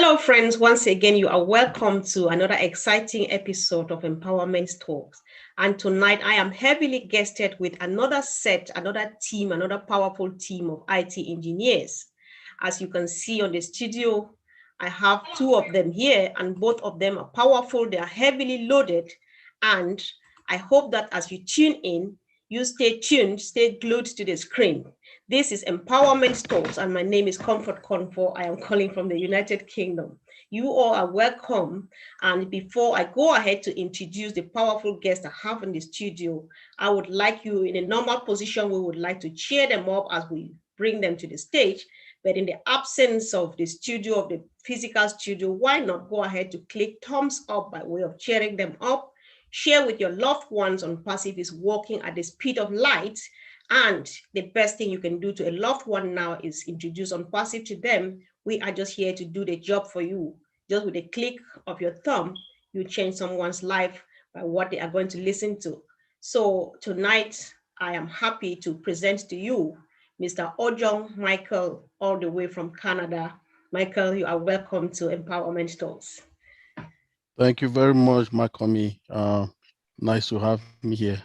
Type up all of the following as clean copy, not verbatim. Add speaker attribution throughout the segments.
Speaker 1: Hello, friends. Once again, you are welcome to another exciting episode of Empowerment Talks. And tonight, I am heavily guested with another team, another powerful team of IT engineers. As you can see on the studio, I have two of them here, and both of them are powerful. They are heavily loaded. And I hope that as you tune in, you stay tuned, stay glued to the screen. This is Empowerment Talks, and my name is Comfort Comfort. I am calling from the United Kingdom. You all are welcome. And before I go ahead to introduce the powerful guests I have in the studio, I would like you in a normal position, we would like to cheer them up as we bring them to the stage. But in the absence of the studio, of the physical studio, why not go ahead to click thumbs up by way of cheering them up? Share with your loved ones ONPASSIVE is working at the speed of light. And the best thing you can do to a loved one now is introduce ONPASSIVE to them. We are just here to do the job for you. Just with a click of your thumb, you change someone's life by what they are going to listen to. So tonight, I am happy to present to you Mr. Ojong Michael, all the way from Canada. Michael, you are welcome to Empowerment Talks.
Speaker 2: Thank you very much, Makomi. Nice to have me here.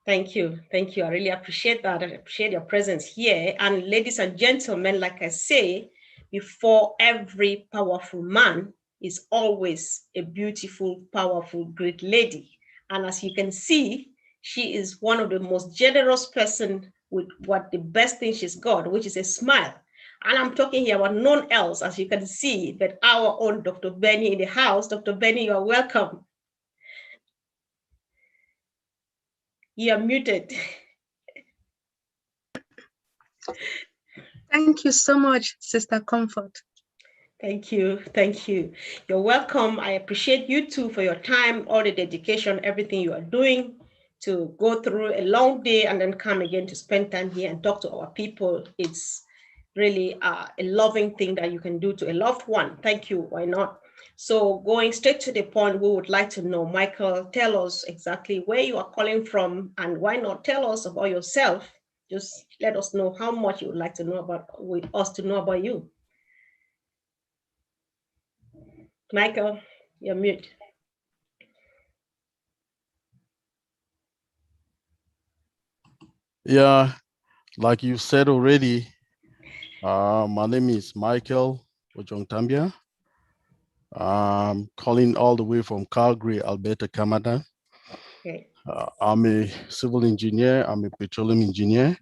Speaker 1: Thank you. Thank you. I really appreciate that. I appreciate your presence here. And ladies and gentlemen, like I say, before every powerful man is always a beautiful, powerful, great lady. And as you can see, she is one of the most generous person with what the best thing she's got, which is a smile. And I'm talking here about none else, as you can see, but our own Dr. Benny in the house. Dr. Benny, you are welcome. You are muted.
Speaker 3: Thank you so much, Sister Comfort.
Speaker 1: Thank you. Thank you. You're welcome. I appreciate you too for your time, all the dedication, everything you are doing to go through a long day and then come again to spend time here and talk to our people. It's really a loving thing that you can do to a loved one. Thank you. Why not? So going straight to the point, we would like to know, Michael, tell us exactly where you are calling from, and why not tell us about yourself? Just let us know how much you would like to know about, with us to know about you. Michael, you're mute.
Speaker 2: Yeah, like you said already, my name is Michael Ojong Tambia. I'm calling all the way from Calgary, Alberta, Canada.
Speaker 1: Okay.
Speaker 2: I'm a civil engineer, I'm a petroleum engineer,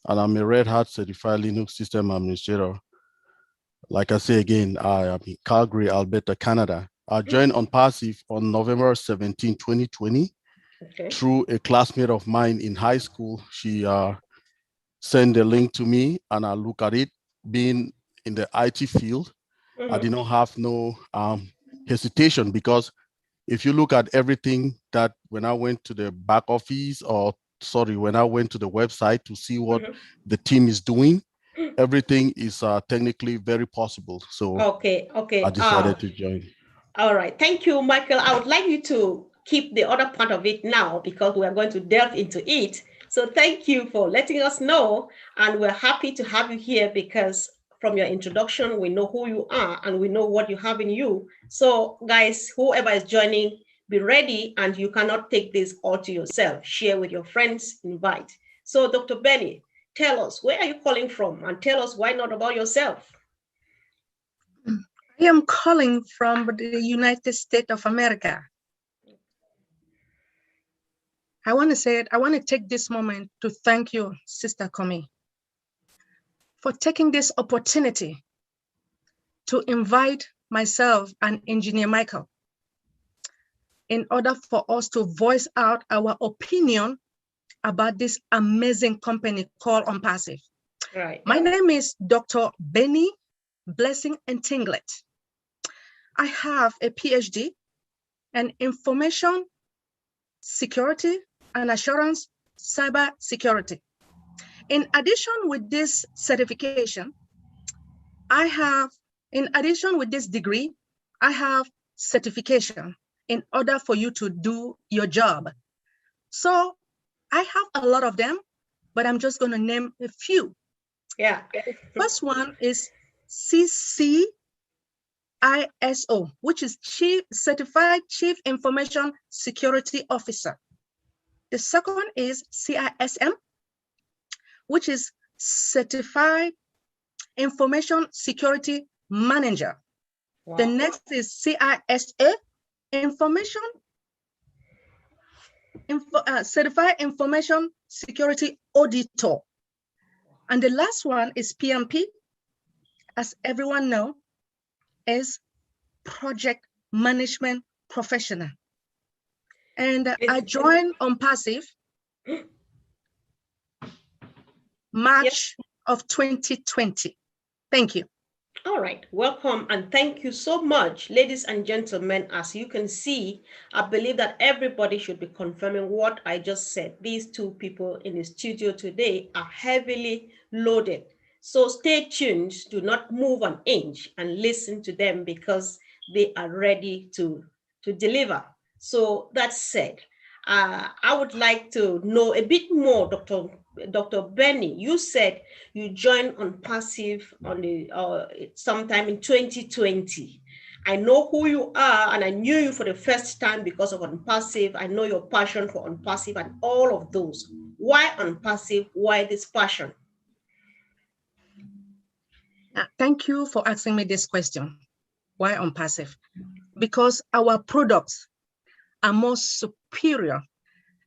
Speaker 2: and I'm a Red Hat certified Linux system administrator. Like I say again, I am in Calgary, Alberta, Canada. I joined ONPASSIVE on November 17, 2020, through a classmate of mine in high school. She sent a link to me and I look at it. Being in the IT field, I did not have no hesitation, because if you look at everything that when I went to the back office, when I went to the website to see what the team is doing, everything is technically very possible. So I decided to join.
Speaker 1: All right. Thank you, Michael. I would like you to keep the other part of it now, because we are going to delve into it. So thank you for letting us know. And we're happy to have you here, because from your introduction, we know who you are and we know what you have in you. So guys, whoever is joining, be ready, and you cannot take this all to yourself. Share with your friends, invite. So Dr. Benny, tell us, where are you calling from? And tell us why not about yourself.
Speaker 3: I am calling from the United States of America. I want to take this moment to thank you, Sister Komi, for taking this opportunity to invite myself and Engineer Michael in order for us to voice out our opinion about this amazing company called ONPASSIVE.
Speaker 1: Right.
Speaker 3: My name is Dr. Benny Blessing and Tinglet. I have a PhD in Information Security and Assurance Cyber Security. In addition with this certification, in addition with this degree, I have certification in order for you to do your job. So I have a lot of them, but I'm just going to name a few.
Speaker 1: Yeah.
Speaker 3: First one is CCNP ISO, which is Certified Chief Information Security Officer. The second is CISM, which is Certified Information Security Manager. Wow. The next is CISA, Certified Information Security Auditor. And the last one is PMP, as everyone knows, is Project Management Professional. And I joined ONPASSIVE March of 2020. Thank you.
Speaker 1: All right, welcome and thank you so much, ladies and gentlemen. As you can see, I believe that everybody should be confirming what I just said. These two people in the studio today are heavily loaded. So stay tuned, do not move an inch and listen to them because they are ready to deliver. So that said, I would like to know a bit more, Dr. Benny. You said you joined ONPASSIVE on the sometime in 2020. I know who you are, and I knew you for the first time because of ONPASSIVE. I know your passion for ONPASSIVE and all of those. Why ONPASSIVE? Why this passion?
Speaker 3: Thank you for asking me this question. Why ONPASSIVE? Because our products are more superior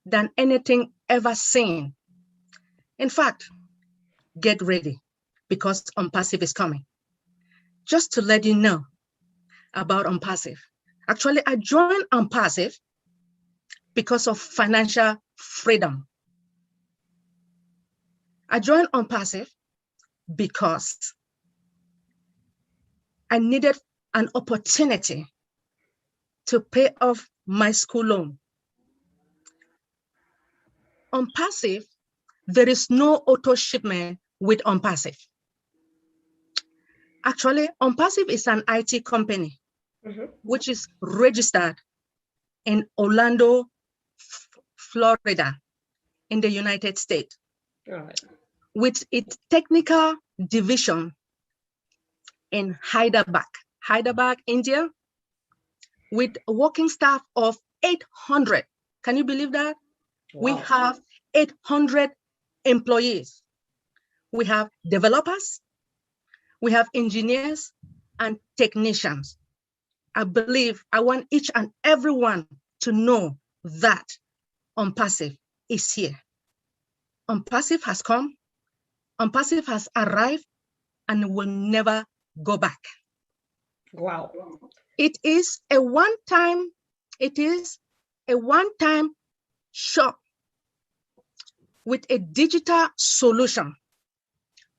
Speaker 3: than anything ever seen. In fact, get ready because ONPASSIVE is coming. Just to let you know about ONPASSIVE. Actually, I joined ONPASSIVE because of financial freedom. I joined ONPASSIVE because I needed an opportunity to pay off my school loan. ONPASSIVE, there is no auto shipment with ONPASSIVE. Actually, ONPASSIVE is an IT company, which is registered in Orlando, Florida, in the United States, with its technical division in Hyderabad, India, with a working staff of 800. Can you believe that? Wow. We have 800 employees. We have developers, we have engineers and technicians. I believe I want each and everyone to know that ONPASSIVE is here. ONPASSIVE has come, ONPASSIVE has arrived, and will never go back.
Speaker 1: Wow.
Speaker 3: It is a one-time shop with a digital solution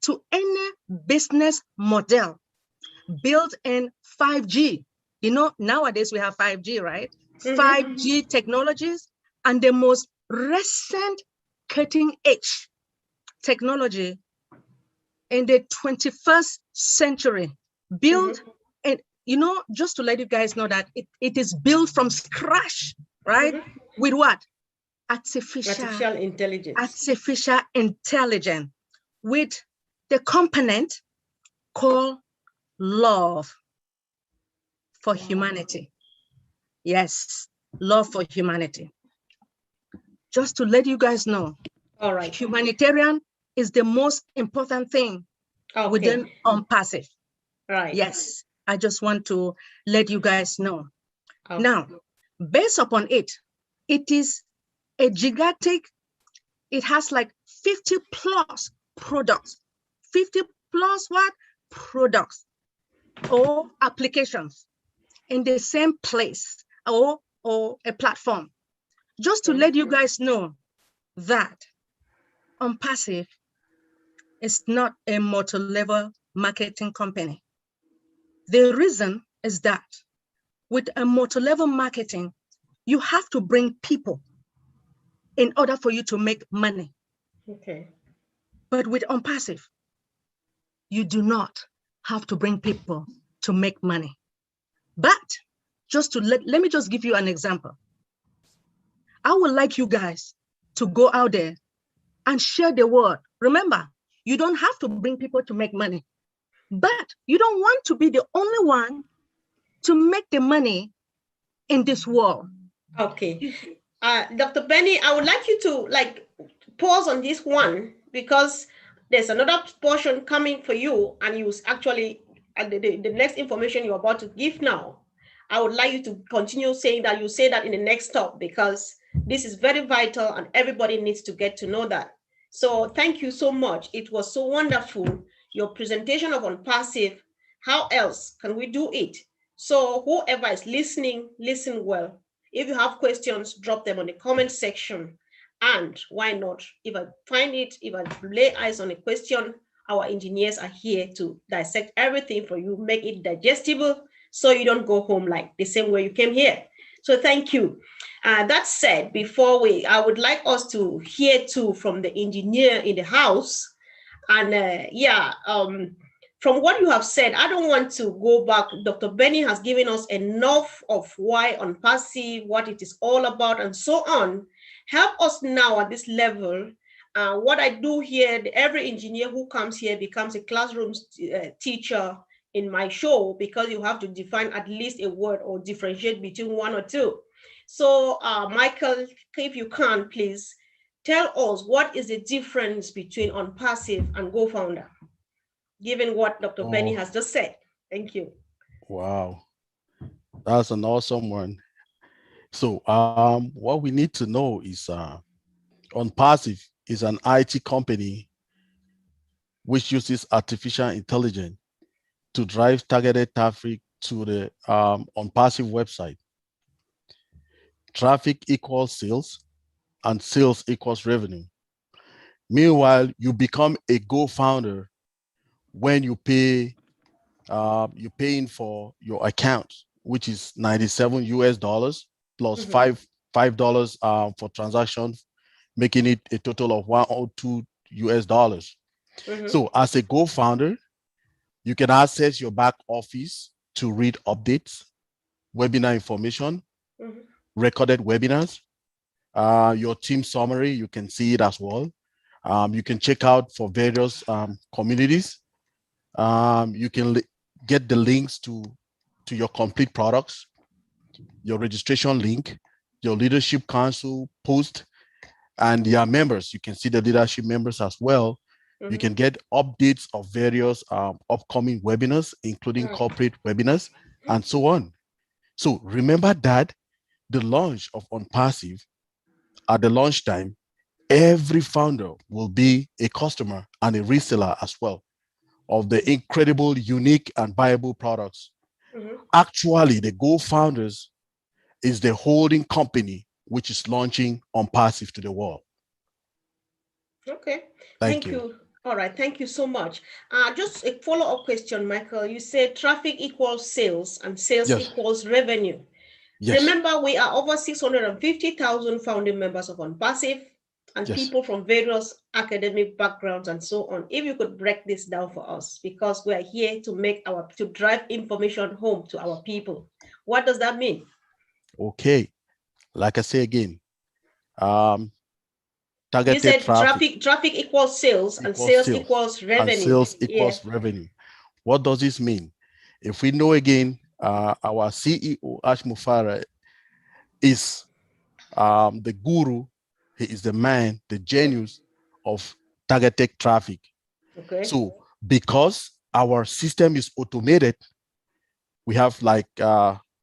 Speaker 3: to any business model built in 5G. You know, nowadays we have 5G, right? 5G technologies and the most recent cutting edge technology in the 21st century, built and, you know, just to let you guys know that it is built from scratch, right? With what? Artificial intelligence. Artificial intelligence with the component called love for humanity. Yes, love for humanity. Just to let you guys know, all right, humanitarian is the most important thing within ONPASSIVE. Right. Yes, I just want to let you guys know. Okay. Now, based upon it, it is a gigantic, it has like 50 plus products, 50 plus what? Products or applications in the same place or a platform. Just to let you guys know that ONPASSIVE is not a multi-level marketing company. The reason is that with a multi-level marketing, you have to bring people in order for you to make money. Okay. But with ONPASSIVE, you do not have to bring people to make money. But just to let me just give you an example. I would like you guys to go out there and share the word. Remember, you don't have to bring people to make money, but you don't want to be the only one to make the money in this world.
Speaker 1: Okay. Dr. Benny, I would like you to pause on this one because there's another portion coming for you, and you actually the next information you're about to give now. I would like you to continue saying that. You say that in the next stop because this is very vital and everybody needs to get to know that. So thank you so much. It was so wonderful. Your presentation of ONPASSIVE. How else can we do it? So whoever is listening, listen well. If you have questions, drop them on the comment section. And why not? If I find it, if I lay eyes on a question, our engineers are here to dissect everything for you, make it digestible so you don't go home like the same way you came here. So thank you. That said, I would like us to hear too from the engineer in the house. And from what you have said, I don't want to go back. Dr. Benny has given us enough of why ONPASSIVE, what it is all about, and so on. Help us now at this level. What I do here, every engineer who comes here becomes a classroom teacher in my show because you have to define at least a word or differentiate between one or two. So Michael, if you can, please tell us what is the difference between ONPASSIVE and GoFounder, given what Dr. Benny has just said. Thank you.
Speaker 2: Wow, that's an awesome one. So what we need to know is ONPASSIVE is an IT company which uses artificial intelligence to drive targeted traffic to the ONPASSIVE website. Traffic equals sales and sales equals revenue. Meanwhile, you become a GoFounder when you pay, you're paying for your account, which is $97 US plus $5 for transactions, making it a total of $102 US. So as a GoFounder, you can access your back office to read updates, webinar information, recorded webinars, your team summary, you can see it as well. You can check out for various communities. You can get the links to your complete products, your registration link, your leadership council post, and their members. You can see the leadership members as well. You can get updates of various upcoming webinars, including corporate webinars, and so on. So remember that the launch of ONPASSIVE, at the launch time, every founder will be a customer and a reseller as well of the incredible, unique, and viable products. Actually, the GoFounders is the holding company which is launching ONPASSIVE to the world.
Speaker 1: Okay,
Speaker 2: Thank you.
Speaker 1: All right, thank you so much. Just a follow-up question, Michael. You said traffic equals sales and sales equals revenue. Yes. Remember, we are over 650,000 founding members of ONPASSIVE and people from various academic backgrounds and so on. If you could break this down for us, because we are here to drive information home to our people. What does that mean?
Speaker 2: Okay, like I say again, targeted
Speaker 1: you said traffic equals sales and sales equals revenue.
Speaker 2: And sales equals revenue. What does this mean? If we know again, our CEO, Ash Mufara, is the guru. He is the man, the genius of targeted traffic. Okay. So because our system is automated, we have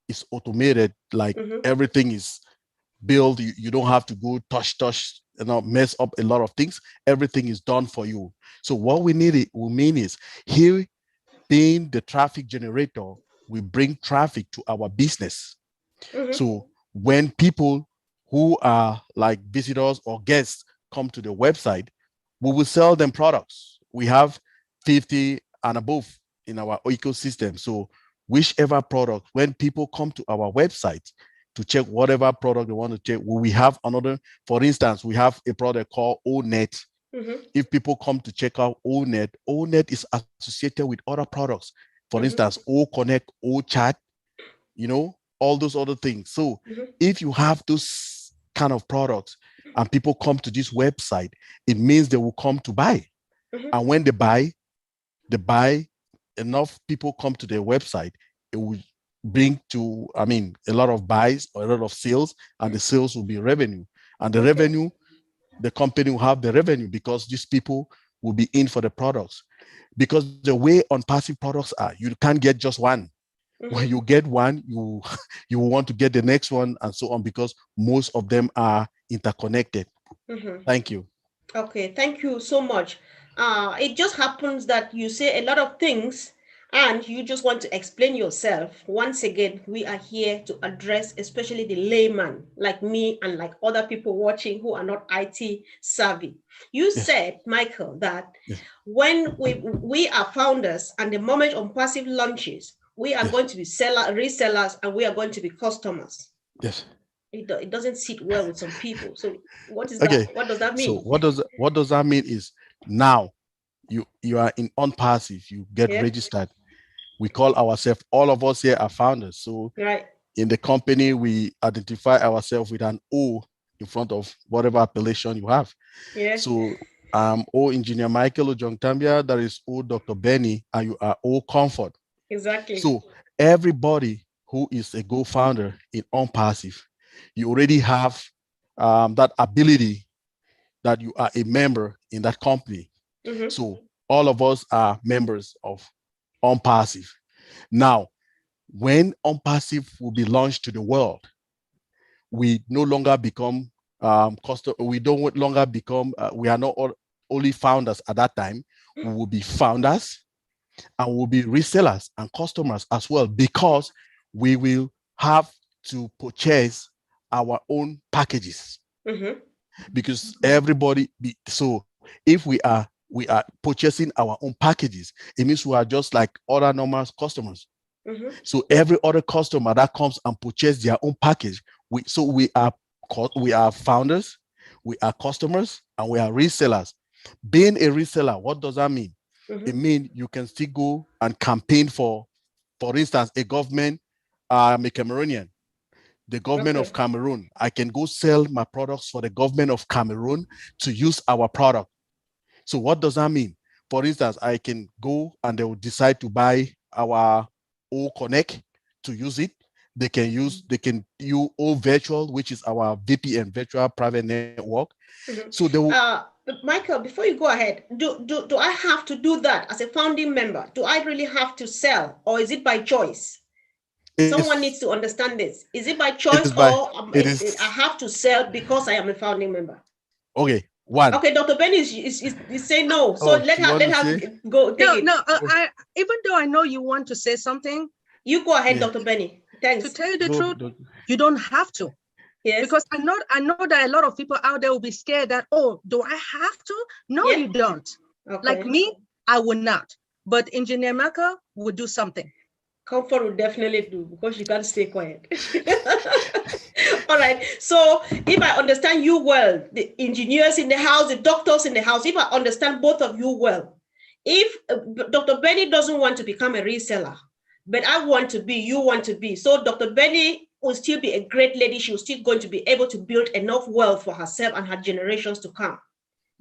Speaker 2: it's automated, everything is built. You don't have to go touch, mess up a lot of things. Everything is done for you. So what we mean is here being the traffic generator, we bring traffic to our business. So when people who are like visitors or guests come to the website, we will sell them products. We have 50 and above in our ecosystem. So whichever product, when people come to our website to check whatever product they want to check, we have another, for instance, we have a product called ONET. If people come to check out ONET is associated with other products. For instance, OConnect, OChat, all those other things. So if you have those kind of products and people come to this website, it means they will come to buy. And when they buy, enough people come to their website, bring to, I mean, a lot of buys or a lot of sales, and the sales will be revenue. And the revenue, the company will have the revenue because these people will be in for the products. Because the way on passive products are, you can't get just one. When you get one, you want to get the next one and so on, because most of them are interconnected. Thank you.
Speaker 1: Okay, thank you so much. It just happens that you say a lot of things and you just want to explain yourself. Once again, we are here to address especially the layman like me and like other people watching who are not IT savvy. You said, Michael, that when we are founders and the moment ONPASSIVE launches, we are going to be resellers, and we are going to be customers.
Speaker 2: Yes.
Speaker 1: It doesn't sit well with some people. So what is that? What does that mean?
Speaker 2: So what does that mean is, now you are in ONPASSIVE, you get registered. We call ourselves, all of us here are founders. So in the company, we identify ourselves with an O in front of whatever appellation you have. So O Engineer Michael Ojongtambia, that is O Dr. Benny, and you are O Comfort.
Speaker 1: Exactly.
Speaker 2: So everybody who is a Go founder in ONPASSIVE, you already have that ability that you are a member in that company. So all of us are members of ONPASSIVE. Now, when ONPASSIVE will be launched to the world, we no longer become we don't longer become, we are not only founders at that time. We will be founders and we'll be resellers and customers as well, because we will have to purchase our own packages. Because everybody so if we are purchasing our own packages, it means we are just like other normal customers. So every other customer that comes and purchases their own package, we are founders, we are customers, and we are resellers. Being a reseller, what does that mean? It means you can still go and campaign for instance, a government. I'm a Cameroonian. The government of Cameroon, I can go sell my products for the government of Cameroon to use our product. So what does that mean? For instance, I can go and they will decide to buy our O Connect to use it. They can use O Virtual, which is our VPN, virtual private network. So they will.
Speaker 1: Michael, before you go ahead, do I have to do that as a founding member? Do I really have to sell, or is it by choice? Someone needs to understand this. Is it by choice, or I have to sell because I am a founding member?
Speaker 2: Okay, one.
Speaker 1: Okay, Dr. Ben is saying no. So let her go.
Speaker 3: No. Even though I know you want to say something,
Speaker 1: you go ahead, Dr. Benny. Thanks.
Speaker 3: To tell you the truth, you don't have to. Yes. Because I know that a lot of people out there will be scared that, oh, do I have to? No, you don't. Like me, I would not. But Engineer Michael would do something.
Speaker 1: Comfort will definitely do, because you can't stay quiet. All right. So if I understand you well, the engineers in the house, the doctors in the house, if I understand both of you well, if Dr. Benny doesn't want to become a reseller, but I want to be, you want to be, so Dr. Benny will still be a great lady. She will still going to be able to build enough wealth for herself and her generations to come.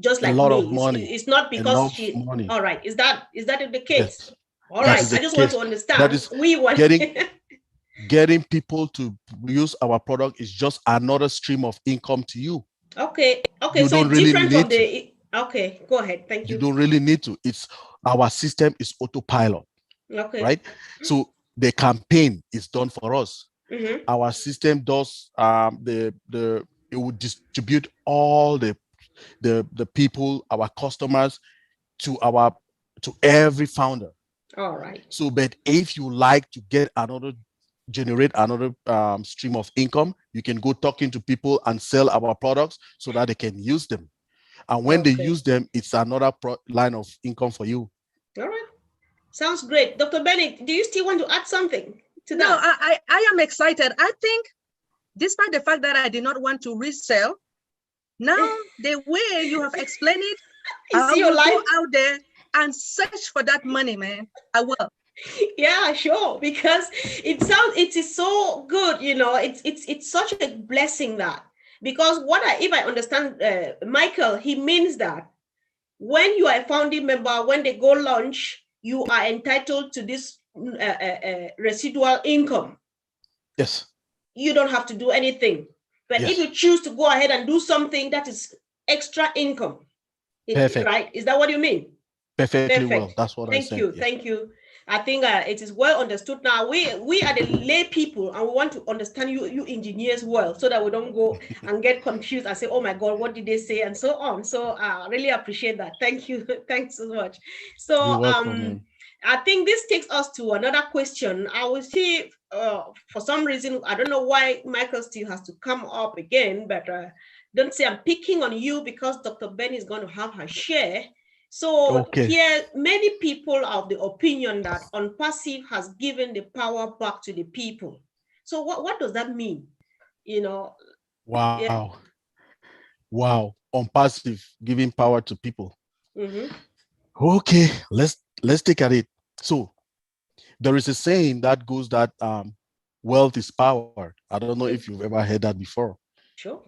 Speaker 1: Just like
Speaker 2: a lot
Speaker 1: me.
Speaker 2: of money.
Speaker 1: It's not because she.
Speaker 2: Money.
Speaker 1: All right. Is that the case?
Speaker 2: Yes.
Speaker 1: All right. I just want to understand.
Speaker 2: That is
Speaker 1: we want
Speaker 2: getting people to use our product is just another stream of income to you.
Speaker 1: Okay.
Speaker 2: You
Speaker 1: so
Speaker 2: don't really
Speaker 1: different
Speaker 2: need
Speaker 1: from the. Okay. Go ahead. Thank you.
Speaker 2: You don't really need to. It's our system is autopilot.
Speaker 1: Okay.
Speaker 2: Right. So the campaign is done for us. Our system does it would distribute all the people, our customers, to every founder.
Speaker 1: All right.
Speaker 2: So, but if you like to generate another stream of income, you can go talking to people and sell our products so that they can use them. And when they use them, it's another line of income for you.
Speaker 1: All right. Sounds great. Dr. Bennett, do you still want to add something to that?
Speaker 3: No, I am excited. I think, despite the fact that I did not want to resell, now the way you have explained it, I will go out there and search for that money, man. I will.
Speaker 1: Yeah, sure. Because it is so good, it's such a blessing that, because if I understand Michael, he means that when you are a founding member, when they go launch, you are entitled to this residual income.
Speaker 2: Yes.
Speaker 1: You don't have to do anything. But
Speaker 2: Yes.
Speaker 1: if you choose to go ahead and do something that is extra income,
Speaker 2: Perfect.
Speaker 1: right? Is that what you mean?
Speaker 2: Perfectly
Speaker 1: Perfect.
Speaker 2: well. That's what I
Speaker 1: Thank
Speaker 2: said.
Speaker 1: you.
Speaker 2: Yeah.
Speaker 1: Thank you. I think it is well understood now. We are the lay people, and we want to understand you engineers well, so that we don't go and get confused and say, "Oh my God, what did they say?" and so on. So I really appreciate that. Thank you. Thanks so much. So
Speaker 2: You're welcome.
Speaker 1: I think this takes us to another question. I will see. For some reason, I don't know why Michael still has to come up again, but don't say I'm picking on you because Dr. Ben is going to have her share. So
Speaker 2: Okay.
Speaker 1: here, many people are of the opinion that ONPASSIVE has given the power back to the people. So what does that mean? You know?
Speaker 2: Wow.
Speaker 1: Yeah.
Speaker 2: Wow. ONPASSIVE, giving power to people.
Speaker 1: Mm-hmm.
Speaker 2: Okay, let's take at it. So there is a saying that goes that wealth is power. I don't know if you've ever heard that before.
Speaker 1: Sure.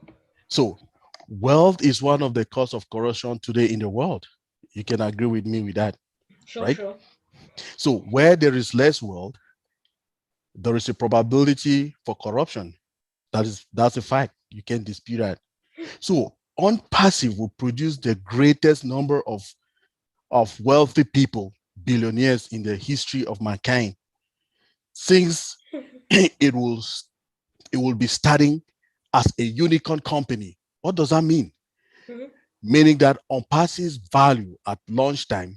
Speaker 2: So wealth is one of the cause of corruption today in the world. You can agree with me with that,
Speaker 1: Sure,
Speaker 2: right?
Speaker 1: sure.
Speaker 2: So where there is less wealth, there is a probability for corruption. That's a fact. You can't dispute that. So ONPASSIVE will produce the greatest number of wealthy people, billionaires in the history of mankind. Since it will be starting as a unicorn company. What does that mean?
Speaker 1: Mm-hmm.
Speaker 2: Meaning that ONPASSIVE's value at launch time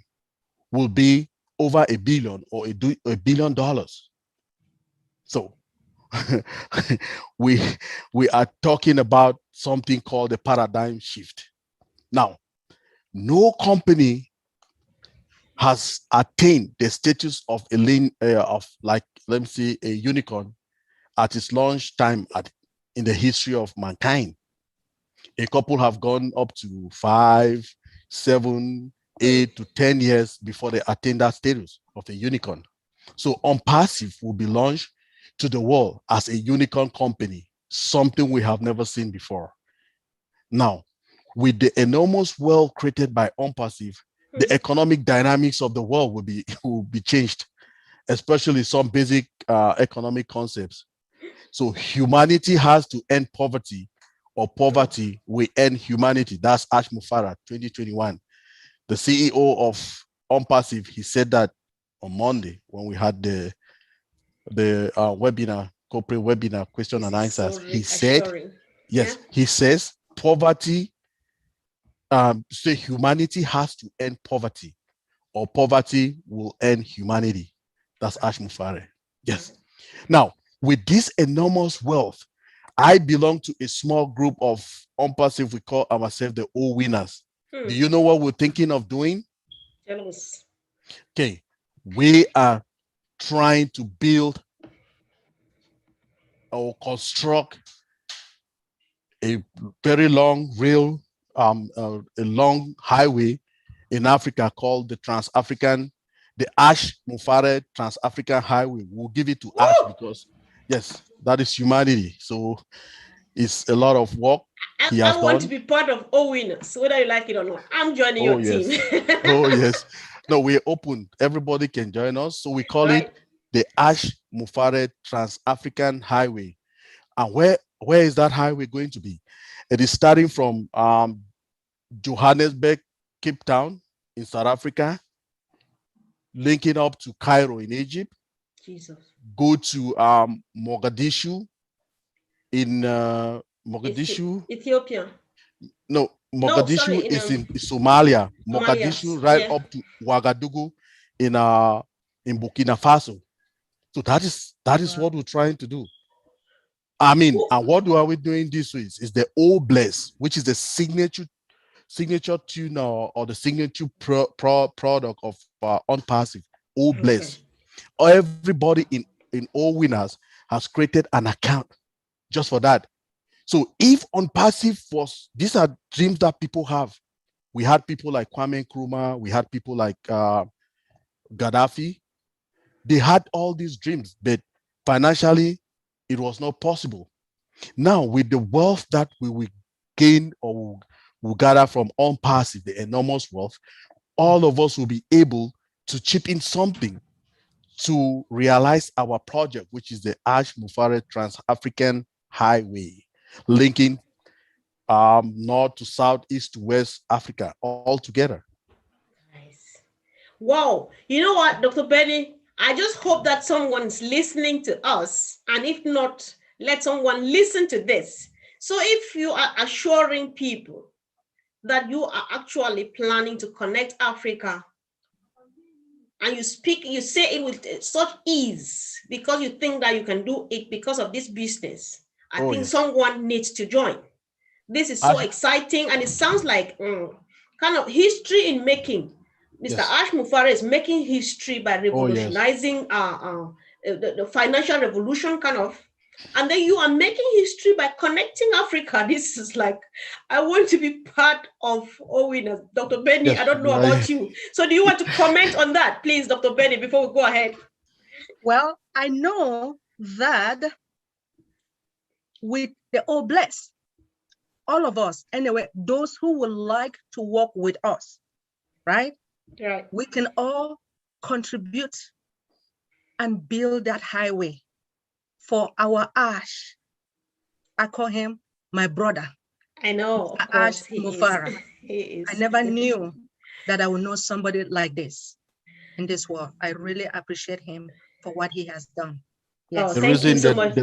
Speaker 2: will be over $1 billion or $1 billion. So we are talking about something called a paradigm shift. Now, no company has attained the status of a let me say a unicorn at its launch time in the history of mankind. A couple have gone up to 5, 7, 8 to 10 years before they attain that status of a unicorn. So ONPASSIVE will be launched to the world as a unicorn company, something we have never seen before. Now, with the enormous wealth created by ONPASSIVE, the economic dynamics of the world will be changed, especially some basic economic concepts. So humanity has to end poverty, or poverty will end humanity. That's Ash Mufarah, 2021. The CEO of ONPASSIVE, he said that on Monday when we had the webinar, corporate webinar, question and answers.
Speaker 1: So
Speaker 2: He said,
Speaker 1: reassuring.
Speaker 2: yes,
Speaker 1: Yeah.
Speaker 2: he says poverty, say humanity has to end poverty, or poverty will end humanity. That's Ash Mufarah. Yes. Now, with this enormous wealth, I belong to a small group of ONPASSIVE. We call ourselves the all winners. Do you know what we're thinking of doing?
Speaker 1: Tell us.
Speaker 2: Okay, we are trying to build or construct a very long a long highway in Africa called the Ash Mufarah Trans-African Highway. We'll give it to Ash because, yes, that is humanity. So it's a lot of work he has
Speaker 1: I want
Speaker 2: done.
Speaker 1: to be part of all winners, whether you like it or not. I'm joining
Speaker 2: Oh,
Speaker 1: your
Speaker 2: yes.
Speaker 1: team.
Speaker 2: Oh, yes. No, we're open. Everybody can join us. So we call it
Speaker 1: Right.
Speaker 2: the Ash Mufarah Trans-African Highway. And where is that highway going to be? It is starting from Johannesburg, Cape Town in South Africa, linking up to Cairo in Egypt,
Speaker 1: Jesus.
Speaker 2: go to Mogadishu in Mogadishu.
Speaker 1: Ethiopia.
Speaker 2: No,
Speaker 1: No,
Speaker 2: Mogadishu
Speaker 1: sorry,
Speaker 2: is in Somalia.
Speaker 1: Somalia.
Speaker 2: Mogadishu right
Speaker 1: Yeah.
Speaker 2: up to Ouagadougou in Burkina Faso. So that is
Speaker 1: Wow.
Speaker 2: what we're trying to do. I mean,
Speaker 1: Who-
Speaker 2: and what are we doing this way? Is the Old Bless, which is the signature tune or the signature product of ONPASSIVE, Old
Speaker 1: Okay.
Speaker 2: Bless. Everybody in All Winners has created an account just for that. So if ONPASSIVE these are dreams that people have. We had people like Kwame Nkrumah, we had people like Gaddafi. They had all these dreams, but financially, it was not possible. Now, with the wealth that we will gain or will gather from ONPASSIVE, the enormous wealth, all of us will be able to chip in something to realize our project, which is the Ash Mufare Trans-African Highway, linking north to south, east to west Africa all together.
Speaker 1: Nice. Wow. You know what, Dr. Benny? I just hope that someone's listening to us. And if not, let someone listen to this. So if you are assuring people that you are actually planning to connect Africa, and you say it with such ease because you think that you can do it because of this business, I think someone needs to join. This is so exciting, and it sounds like kind of history in making. Mr. Ash Mufare is making history by revolutionizing the financial revolution, kind of. And then you are making history by connecting Africa. This is like, I want to be part of Owen. Dr. Benny, I don't know about you. So do you want to comment on that, please, Dr. Benny, before we go ahead?
Speaker 3: Well, I know that with the all blessed, all of us, anyway, those who would like to work with us, right?
Speaker 1: Right.
Speaker 3: We can all contribute and build that highway for our Ash. I call him my brother.
Speaker 1: I know, of
Speaker 3: Ash
Speaker 1: course, he
Speaker 3: Mufara.
Speaker 1: Is.
Speaker 3: I never knew that I would know somebody like this in this world. I really appreciate him for what he has done. Yes.
Speaker 1: Oh, thank you so much.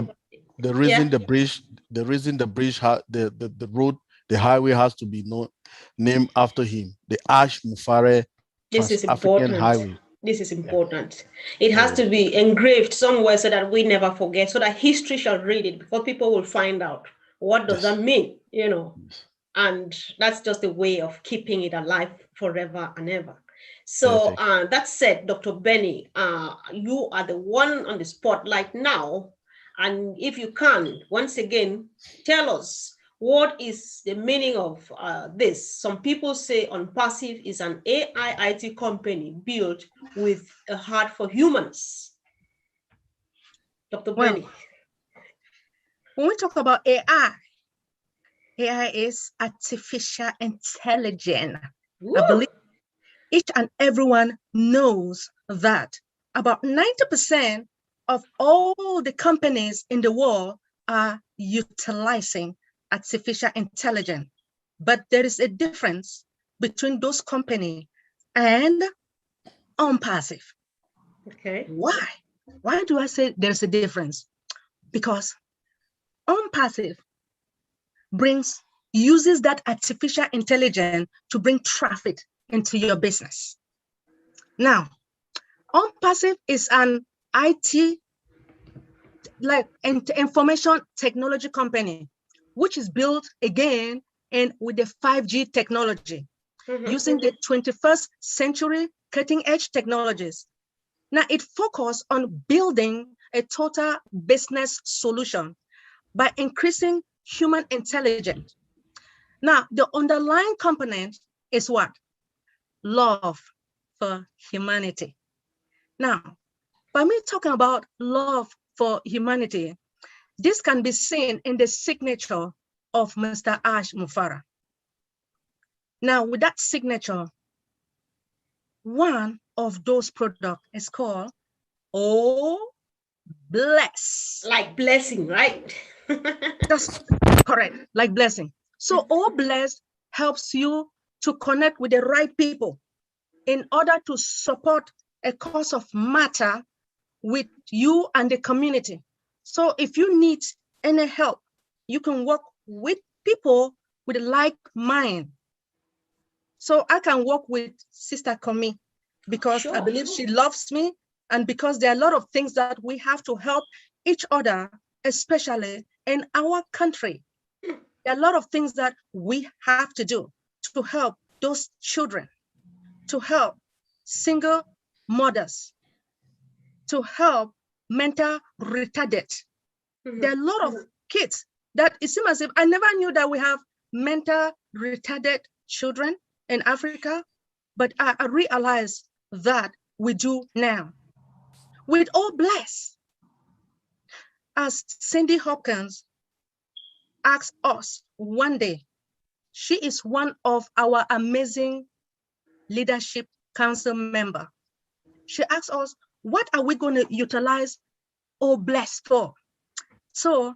Speaker 2: The reason the bridge, the road, the highway has to be named after him. The Ash Mufare Trans-African Highway.
Speaker 1: This is important. It has to be engraved somewhere so that we never forget, so that history shall read it, because people will find out what does that mean, you know. And that's just a way of keeping it alive forever and ever. So that said, Dr. Benny, you are the one on the spotlight now. And if you can, once again, tell us, what is the meaning of this? Some people say ONPASSIVE is an AI IT company built with a heart for humans. Dr. Benny.
Speaker 3: When we talk about AI, AI is artificial intelligence.
Speaker 1: Woo!
Speaker 3: I believe each and everyone knows that about 90% of all the companies in the world are utilizing artificial intelligence. But there is a difference between those companies and ONPASSIVE.
Speaker 1: Okay.
Speaker 3: Why? Why do I say there's a difference? Because ONPASSIVE uses that artificial intelligence to bring traffic into your business. Now, ONPASSIVE is an IT, like information technology company, which is built again and with the 5G technology, using the 21st century cutting edge technologies. Now it focuses on building a total business solution by increasing human intelligence. Now the underlying component is what? Love for humanity. Now, by me talking about love for humanity, this can be seen in the signature of Mr. Ash Mufara. Now, with that signature, one of those products is called Oh Bless.
Speaker 1: Like blessing, right?
Speaker 3: That's correct, like blessing. So Oh Bless helps you to connect with the right people in order to support a cause of matter with you and the community. So if you need any help, you can work with people with a like mind. So I can work with Sister COMMENT because I believe she loves me, and because there are a lot of things that we have to help each other, especially in our country. There are a lot of things that we have to do to help those children, to help single mothers, to help mental retarded. There are a lot of kids that it seems as if I never knew that we have mental retarded children in Africa, but I realized that we do now. With All Bless, as Cindy Hopkins asked us one day, she is one of our amazing leadership council member. She asked us, what are we going to utilize or bless for? So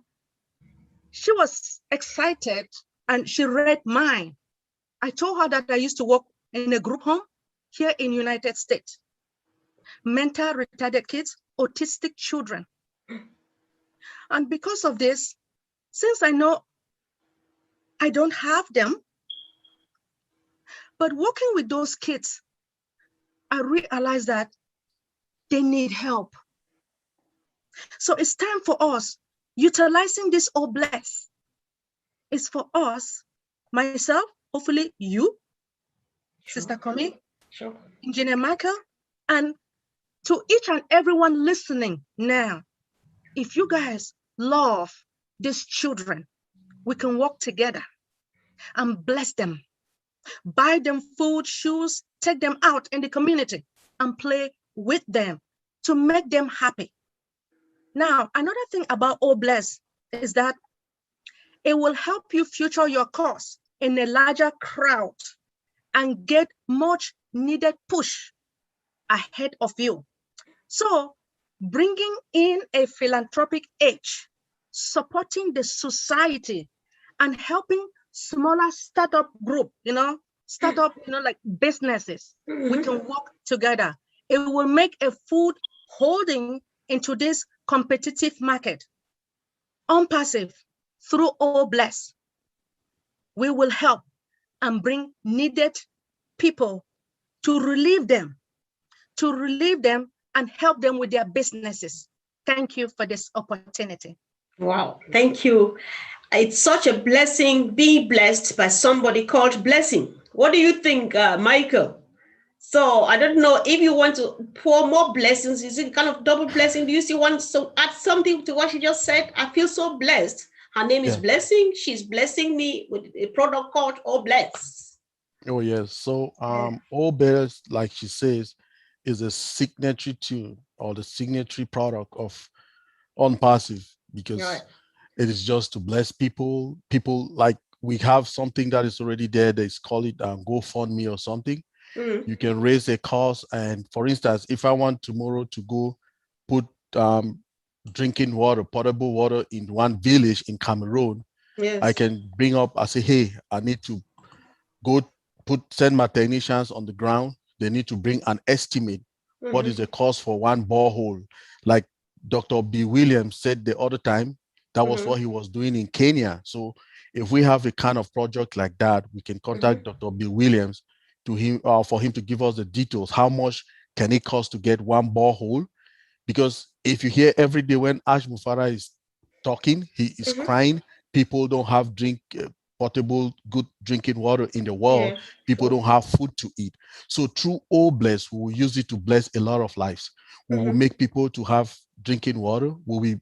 Speaker 3: she was excited and she read mine. I told her that I used to work in a group home here in United States. Mental retarded kids, autistic children. And because of this, since I know I don't have them, but working with those kids, I realized that they need help. So it's time for us, utilizing this all bless. It's for us, myself, hopefully you,
Speaker 1: Sure.
Speaker 3: Sister Komi,
Speaker 1: Sure.
Speaker 3: Engineer Michael, and to each and everyone listening now, if you guys love these children, we can work together and bless them, buy them food, shoes, take them out in the community and play with them to make them happy. Now, another thing about All Bless is that it will help you future your course in a larger crowd and get much needed push ahead of you. So bringing in a philanthropic age, supporting the society and helping smaller startup group, like businesses, we can work together. It will make a food holding into this competitive market. ONPASSIVE, through All Bless, we will help and bring needed people to relieve them and help them with their businesses. Thank you for this opportunity.
Speaker 1: Wow, thank you. It's such a blessing being blessed by somebody called Blessing. What do you think, Michael? So I don't know if you want to pour more blessings. Is it kind of double blessing? Do you see want to add something to what she just said? I feel so blessed. Her name is Blessing. She's blessing me with a product called All Bless.
Speaker 2: Oh yes. So All Bless, like she says, is a signatory tune or the signatory product of ONPASSIVE, because it is just to bless people. People, like, we have something that is already there. They call it GoFundMe or something. You can raise a cause, and for instance, if I want tomorrow to go put drinking water, potable water in one village in Cameroon, I can bring up, I say, hey, I need to go send my technicians on the ground. They need to bring an estimate. What is the cost for one borehole? Like Dr. B. Williams said the other time, that was what he was doing in Kenya. So if we have a kind of project like that, we can contact Dr. B. Williams for him to give us the details. How much can it cost to get one borehole? Because if you hear every day when Ash Mufara is talking, he is crying. People don't have potable, good drinking water in the world. People don't have food to eat. So through All Bless, we will use it to bless a lot of lives. We will make people to have drinking water. We will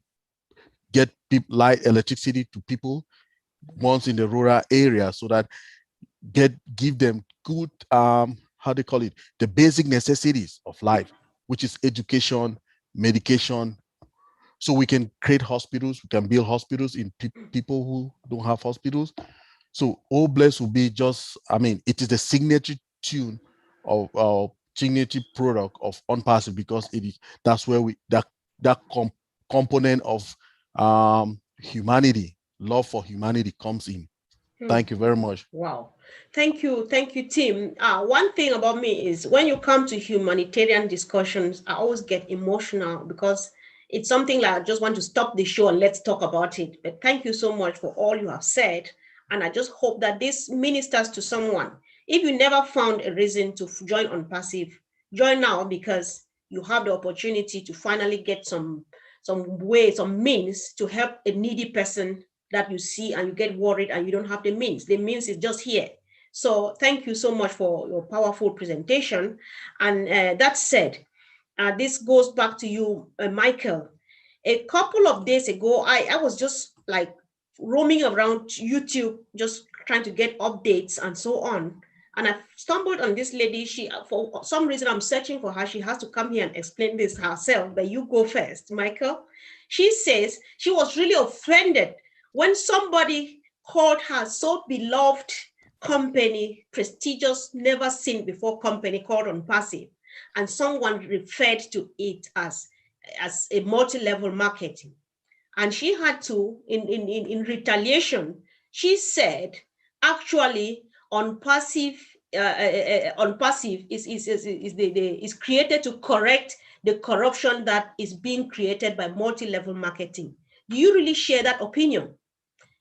Speaker 2: get light electricity to people once in the rural area, so that give them good, how they call it, the basic necessities of life, which is education, medication. So we can create hospitals, we can build hospitals in people who don't have hospitals. So All Bless will be just, it is the signature tune of our signature product of ONPASSIVE, because that's where that component of humanity, love for humanity comes in. Thank you very much.
Speaker 1: Wow. Thank you, Tim. One thing about me is when you come to humanitarian discussions, I always get emotional because it's something like I just want to stop the show and let's talk about it. But thank you so much for all you have said. And I just hope that this ministers to someone. If you never found a reason to join ONPASSIVE, join now, because you have the opportunity to finally get some means to help a needy person that you see and you get worried and you don't have the means. The means is just here. So thank you so much for your powerful presentation. And that said, this goes back to you, Michael. A couple of days ago, I was just like roaming around YouTube, just trying to get updates and so on. And I stumbled on this lady. For some reason, I'm searching for her. She has to come here and explain this herself, but you go first, Michael. She says she was really offended when somebody called her so beloved company, prestigious, never seen before company called ONPASSIVE. and someone referred to it as a multi-level marketing. And she had to, in retaliation, she said, actually, ONPASSIVE is created to correct the corruption that is being created by multi-level marketing. Do you really share that opinion?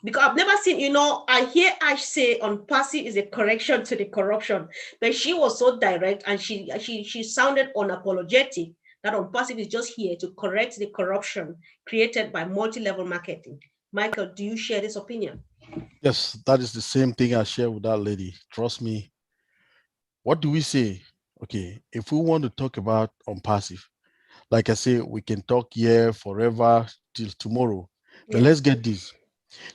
Speaker 1: Because I've never seen, I hear Ash say ONPASSIVE is a correction to the corruption, but she was so direct and she sounded unapologetic that ONPASSIVE is just here to correct the corruption created by multi-level marketing. Michael, do you share this opinion?
Speaker 2: Yes, that is the same thing I share with that lady. Trust me. What do we say? Okay, if we want to talk about ONPASSIVE, like I say, we can talk here forever till tomorrow. But let's get this.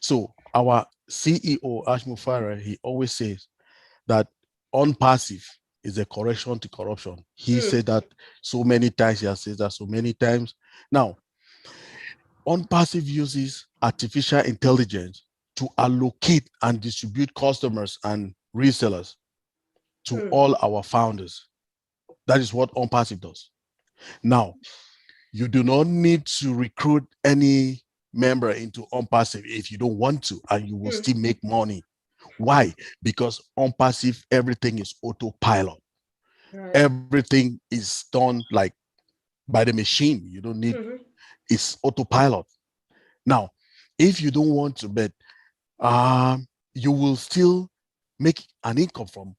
Speaker 2: So our CEO, Ash Mufara, he always says that ONPASSIVE is a correction to corruption. He said that so many times, he has said that so many times. Now, ONPASSIVE uses artificial intelligence to allocate and distribute customers and resellers to all our founders. That is what ONPASSIVE does. Now, you do not need to recruit any member into ONPASSIVE if you don't want to, and you will still make money. Why? Because ONPASSIVE, everything is autopilot. Right. Everything is done like by the machine. You don't need, it's autopilot. Now, if you don't want to bet, you will still make an income from.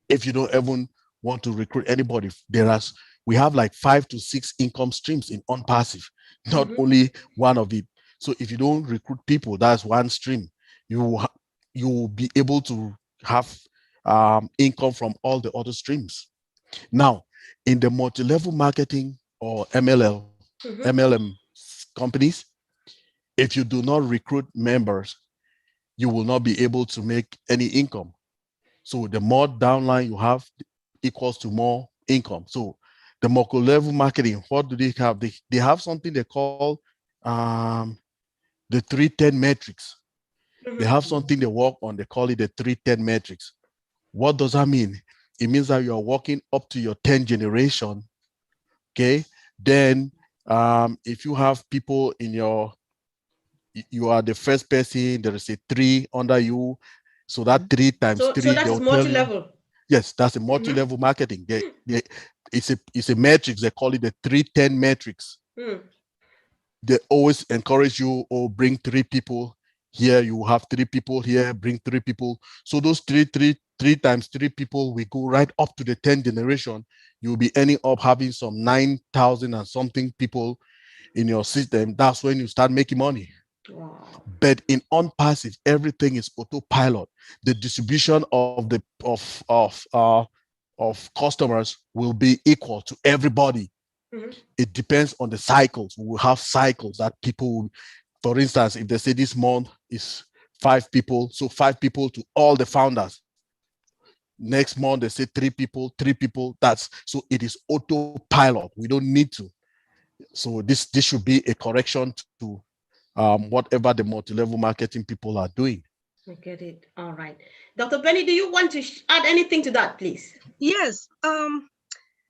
Speaker 2: If you don't even want to recruit anybody, we have like 5 to 6 income streams in ONPASSIVE, not only one of it. So if you don't recruit people, that's one stream. You will be able to have income from all the other streams. Now, in the multi-level marketing or MLM companies, if you do not recruit members, you will not be able to make any income. So the more downline you have equals to more income. So the multi-level marketing, what do they have? They have something they call the 310 matrix. They have something they work on, they call it the 310 matrix. What does that mean? It means that you are working up to your 10th generation, okay? Then if you have people in you are the first person, there is a 3 under you. So that 3 times 3.
Speaker 1: So that is multi-level.
Speaker 2: Yes, that's a multi-level marketing. It's a matrix. They call it the 310 matrix. They always encourage you, bring 3 people here. You have 3 people here, bring 3 people. So those 3 times 3 people, we go right up to the 10th generation. You'll be ending up having some 9,000 and something people in your system. That's when you start making money. Wow. But in ONPASSIVE, everything is autopilot. The distribution of customers will be equal to everybody. It depends on the cycles. We will have cycles that people, for instance, if they say this month is 5 people, so 5 people to all the founders. Next month they say 3 people, 3 people. So it is autopilot. We don't need to. So this should be a correction to whatever the multi-level marketing people are doing.
Speaker 1: I get it. All right. Dr. Benny, do you want to add anything to that, please?
Speaker 3: Yes.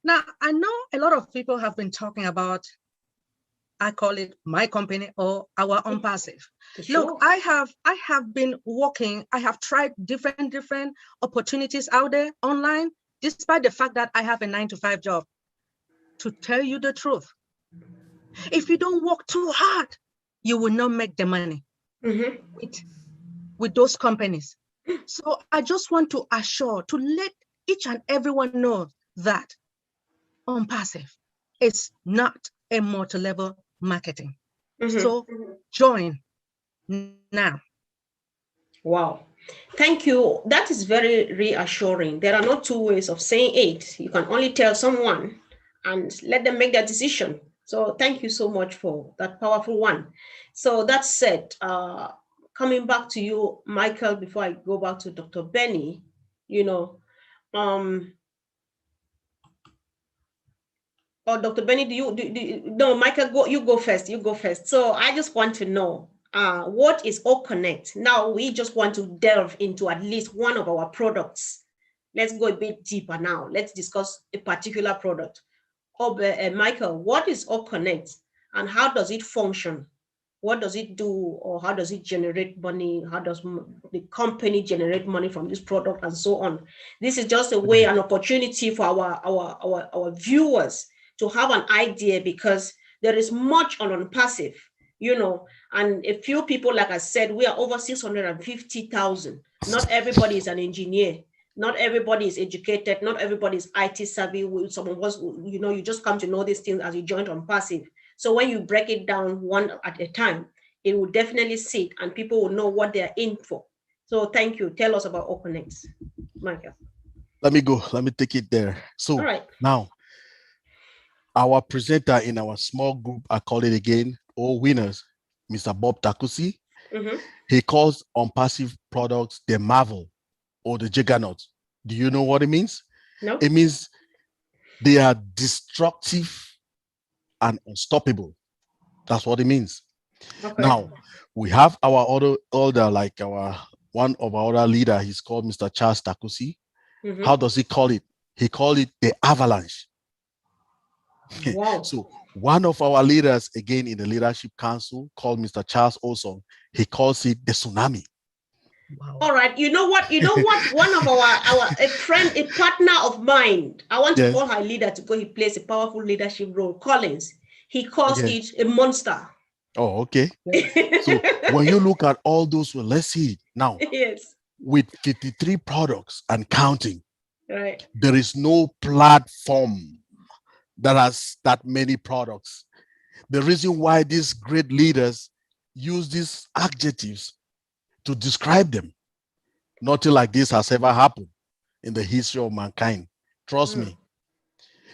Speaker 3: Now, I know a lot of people have been talking about, I call it my company or our ONPASSIVE. Sure. Look, I have been working, I have tried different opportunities out there online, despite the fact that I have a 9-to-5 job. To tell you the truth, if you don't work too hard, you will not make the money with those companies. So I just want to let each and everyone know that ONPASSIVE is not a multi-level marketing. So join now.
Speaker 1: Wow. Thank you. That is very reassuring. There are no 2 ways of saying it. You can only tell someone and let them make their decision. So thank you so much for that powerful one. So that said, coming back to you, Michael, before I go back to Dr. Benny, Dr. Benny, no, Michael, you go first. So I just want to know, what is OConnect? Now we just want to delve into at least one of our products let's go a bit deeper now. Let's discuss a particular product. Michael, what is OConnect and how does it function? What does it do, or how does it generate money? How does the company generate money from this product, and so on? This is just a way, an opportunity for our viewers to have an idea, because there is much on ONPASSIVE, and a few people, like I said, we are over 650,000. Not everybody is an engineer. Not everybody is educated. Not everybody is IT savvy. Some of us, you just come to know these things as you join ONPASSIVE. So when you break it down one at a time, it will definitely sit and people will know what they're in for. So thank you. Tell us about OConnect, Michael.
Speaker 2: Let me go. Let me take it there. So
Speaker 1: all right.
Speaker 2: Now, our presenter in our small group, I call it again, all winners, Mr. Bob Takusi. He calls ONPASSIVE products the marvel or the juggernaut. Do you know what it means?
Speaker 1: No.
Speaker 2: It means they are destructive and unstoppable. That's what it means.
Speaker 1: Okay.
Speaker 2: Now, we have our other like one of our other leader, he's called Mr. Charles Takusi. How does he call it? He called it the avalanche.
Speaker 1: Wow.
Speaker 2: So one of our leaders, again in the leadership council, called Mr. Charles Olson, he calls it the tsunami.
Speaker 3: Wow.
Speaker 1: All right. You know what? One of a friend, a partner of mine, I want to call her leader to go. He plays a powerful leadership role. Collins. He calls it a monster.
Speaker 2: Oh, okay. So when you look at all those, well, let's see now.
Speaker 1: Yes.
Speaker 2: With 53 products and counting,
Speaker 1: right,
Speaker 2: there is no platform that has that many products. The reason why these great leaders use these adjectives to describe them, nothing like this has ever happened in the history of mankind. Trust me.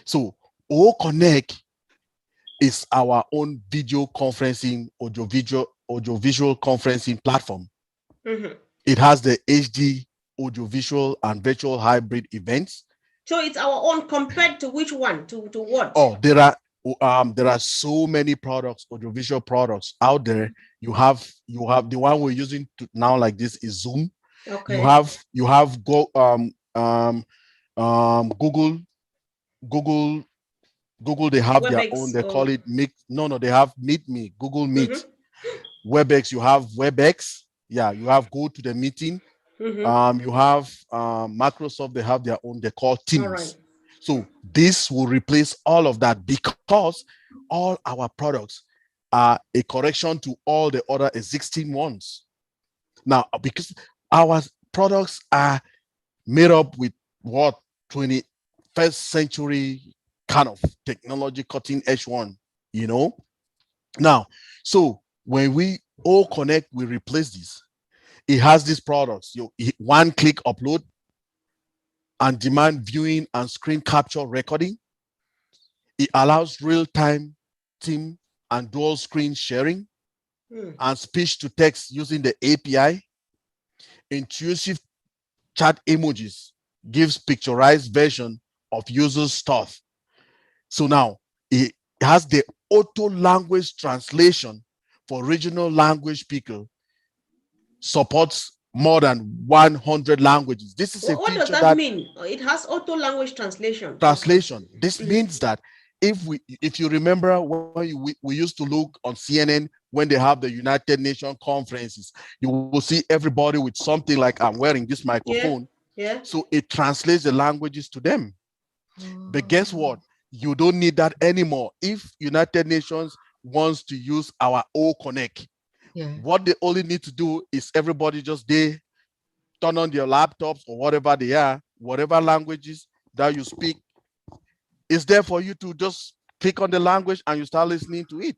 Speaker 2: So OConnect is our own video conferencing, audiovisual conferencing platform. It has the HD audiovisual and virtual hybrid events.
Speaker 1: So it's our own compared to which one? To what?
Speaker 2: Oh, there are so many products, audiovisual products out there. You have the one we're using now like this is Zoom.
Speaker 1: Okay.
Speaker 2: You have Google, they have
Speaker 1: WebEx,
Speaker 2: their own, they call it Meet. No, they have Meet Me, Google Meet. WebEx, you have WebEx. Yeah, you have Go to the Meeting. You have Microsoft, they have their own, they call Teams.
Speaker 1: All right.
Speaker 2: So this will replace all of that because all our products are a correction to all the other existing ones. Now, because our products are made up with what 21st century kind of technology, cutting edge one, Now, so when we OConnect, we replace this. It has these products. One click upload, and demand viewing and screen capture recording. It allows real-time team and dual screen sharing and speech to text using the API. Intuitive chat emojis gives picturized version of users' stuff. So now it has the auto language translation for regional language speaker, supports more than 100 languages. This is a
Speaker 1: what
Speaker 2: feature
Speaker 1: does that mean? It has auto language translation.
Speaker 2: This means that if you remember when we used to look on CNN when they have the United Nations conferences, you will see everybody with something like, I'm wearing this microphone.
Speaker 1: Yeah.
Speaker 2: So it translates the languages to them. But guess what? You don't need that anymore. If United Nations wants to use our OConnect, what they only need to do is everybody just turn on their laptops or whatever they are, whatever languages that you speak, it's there for you to just click on the language and you start listening to it.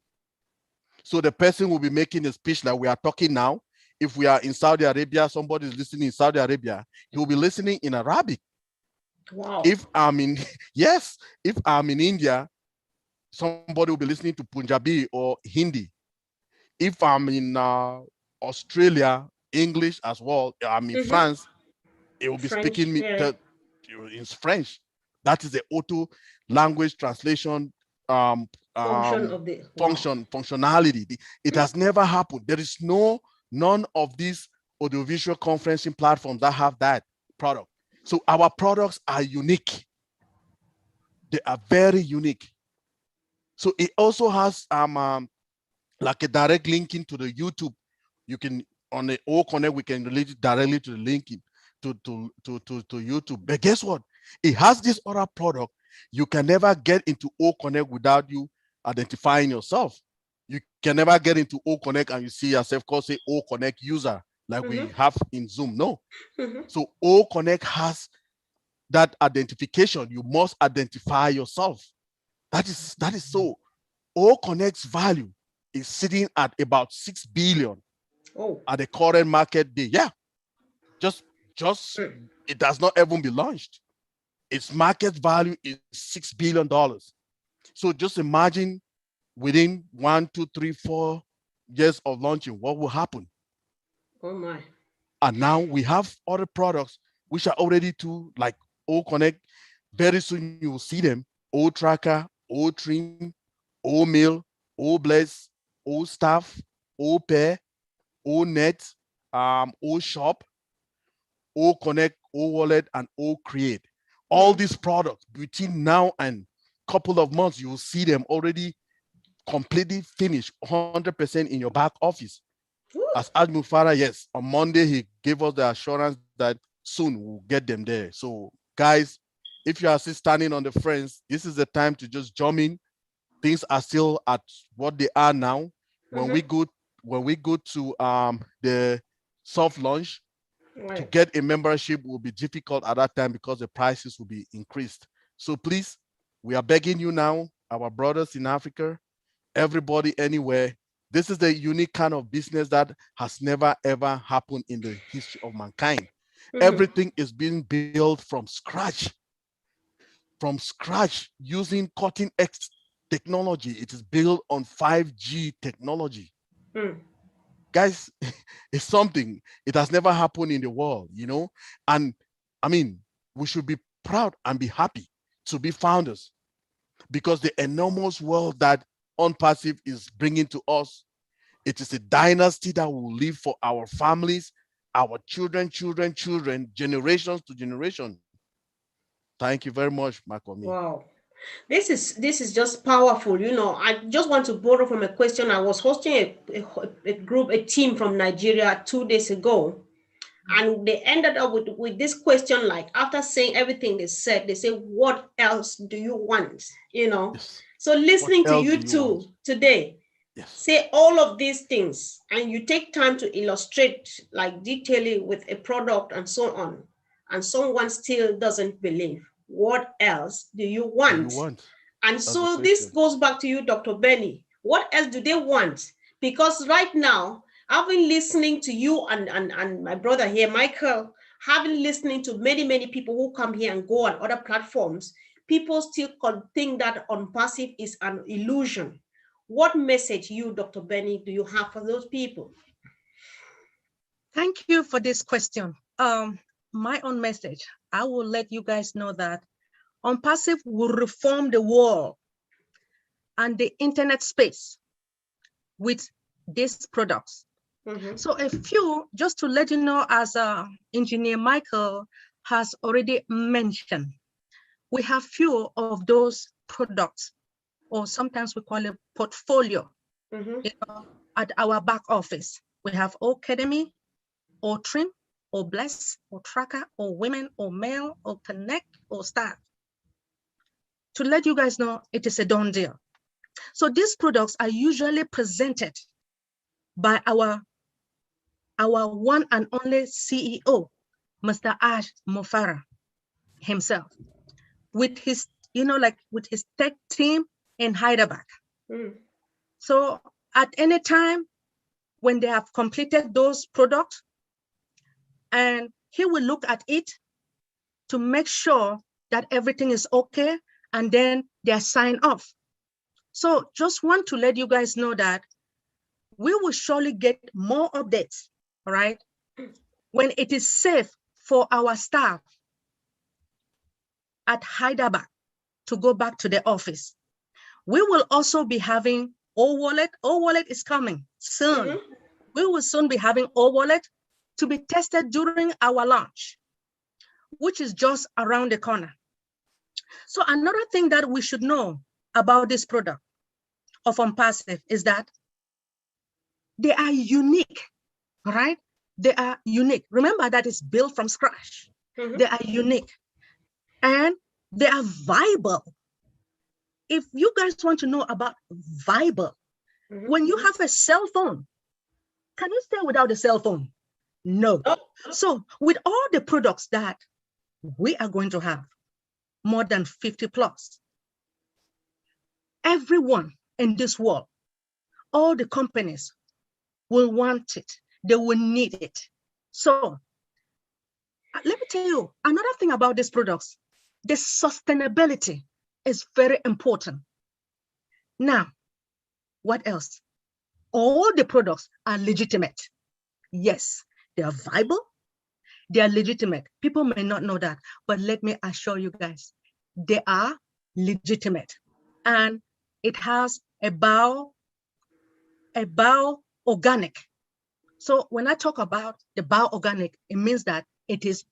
Speaker 2: So the person will be making a speech like we are talking now. If we are in Saudi Arabia, somebody is listening in Saudi Arabia, he will be listening in Arabic.
Speaker 1: Wow.
Speaker 2: If I'm in India, somebody will be listening to Punjabi or Hindi. If I'm in Australia, English as well. I'm in France, it will be
Speaker 1: French,
Speaker 2: speaking in French. That is the auto language translation functionality. It has never happened. There is none of these audiovisual conferencing platforms that have that product. So our products are unique. They are very unique. So it also has like a direct linking to the YouTube. You can on the O Connect, we can relate it directly to the linking to YouTube. But guess what? It has this other product. You can never get into O Connect without you identifying yourself. You can never get into O Connect and you see yourself called say O Connect user like we have in Zoom. No. So O Connect has that identification. You must identify yourself. That is so. O Connect's value is sitting at about 6 billion at the current market day. Yeah, just it does not even be launched. Its market value is $6 billion. So just imagine within 1, 2, 3, 4 years of launching, what will happen?
Speaker 1: Oh my.
Speaker 2: And now we have other products which are already to like O Connect. Very soon you will see them. O Tracker, O Trim, O Mail, O Bless, O Staff, O Pair, O Net, O Shop, O Connect, O Wallet, and O Create. All these products between now and couple of months, you will see them already completely finished, 100% in your back office. As Admiral Farah, yes, on Monday, he gave us the assurance that soon we'll get them there. So guys, if you are still standing on the fence, this is the time to just jump in. Things are still at what they are now. When we go to the soft launch, to get a membership will be difficult at that time because the prices will be increased. So please, we are begging you now, our brothers in Africa, everybody anywhere, this is the unique kind of business that has never ever happened in the history of mankind. Everything is being built from scratch using cutting edge technology. It is built on 5G technology. Guys, it's something. It has never happened in the world, you know? And I mean, we should be proud and be happy to be founders because the enormous wealth that ONPASSIVE is bringing to us, it is a dynasty that will live for our families, our children, generations to generation. Thank you very much, Makomi.
Speaker 1: Wow. This is just powerful. You know, I just want to borrow from a question. I was hosting a team from Nigeria 2 days ago, and they ended up with this question, like after saying everything they said, they say, what else do you want? You know,
Speaker 2: Yes.
Speaker 1: So listening to you two today, say all of these things, and you take time to illustrate like detailing with a product and so on, and someone still doesn't believe. What else do you want? And so this goes back to you, Dr. Benny. What else do they want? Because right now, I've been listening to you and my brother here, Michael, having listening to many people who come here and go on other platforms. People still think that ONPASSIVE is an illusion. What message you, Dr. Benny, do you have for those people?
Speaker 3: Thank you for this question. My own message, I will let you guys know that ONPASSIVE will reform the world and the internet space with these products. So a few, just to let you know, as Engineer Michael has already mentioned, we have few of those products, or sometimes we call it portfolio, you know, at our back office. We have Academy, or Trim, or Bless, or Tracker, or Women, or Mail, or Connect, or Start. To let you guys know, it is a done deal. So these products are usually presented by our one and only CEO, Mr. Ash Mofara himself, with his, you know, like with his tech team in Hyderabad. So at any time when they have completed those products, and he will look at it to make sure that everything is okay, and then they are signed off. So just want to let you guys know that we will surely get more updates, all right? When it is safe for our staff at Hyderabad to go back to the office. We will also be having O-Wallet. O-Wallet is coming soon. We will soon be having O-Wallet to be tested during our launch. which is just around the corner. So another thing that we should know about this product of ONPASSIVE is that they are unique, all right? They are unique. Remember that it's built from scratch. They are unique and they are viable. If you guys want to know about viable, when you have a cell phone, can you stay without a cell phone? No. So with all the products that we are going to have, more than 50 plus, everyone in this world, all the companies will want it. They will need it. So let me tell you another thing about these products. The sustainability is very important. Now, what else? All the products are legitimate. Yes, they are viable. They are legitimate. People may not know that, but let me assure you guys, they are legitimate. And it has a bio organic. So when I talk about the bio organic, it means that it is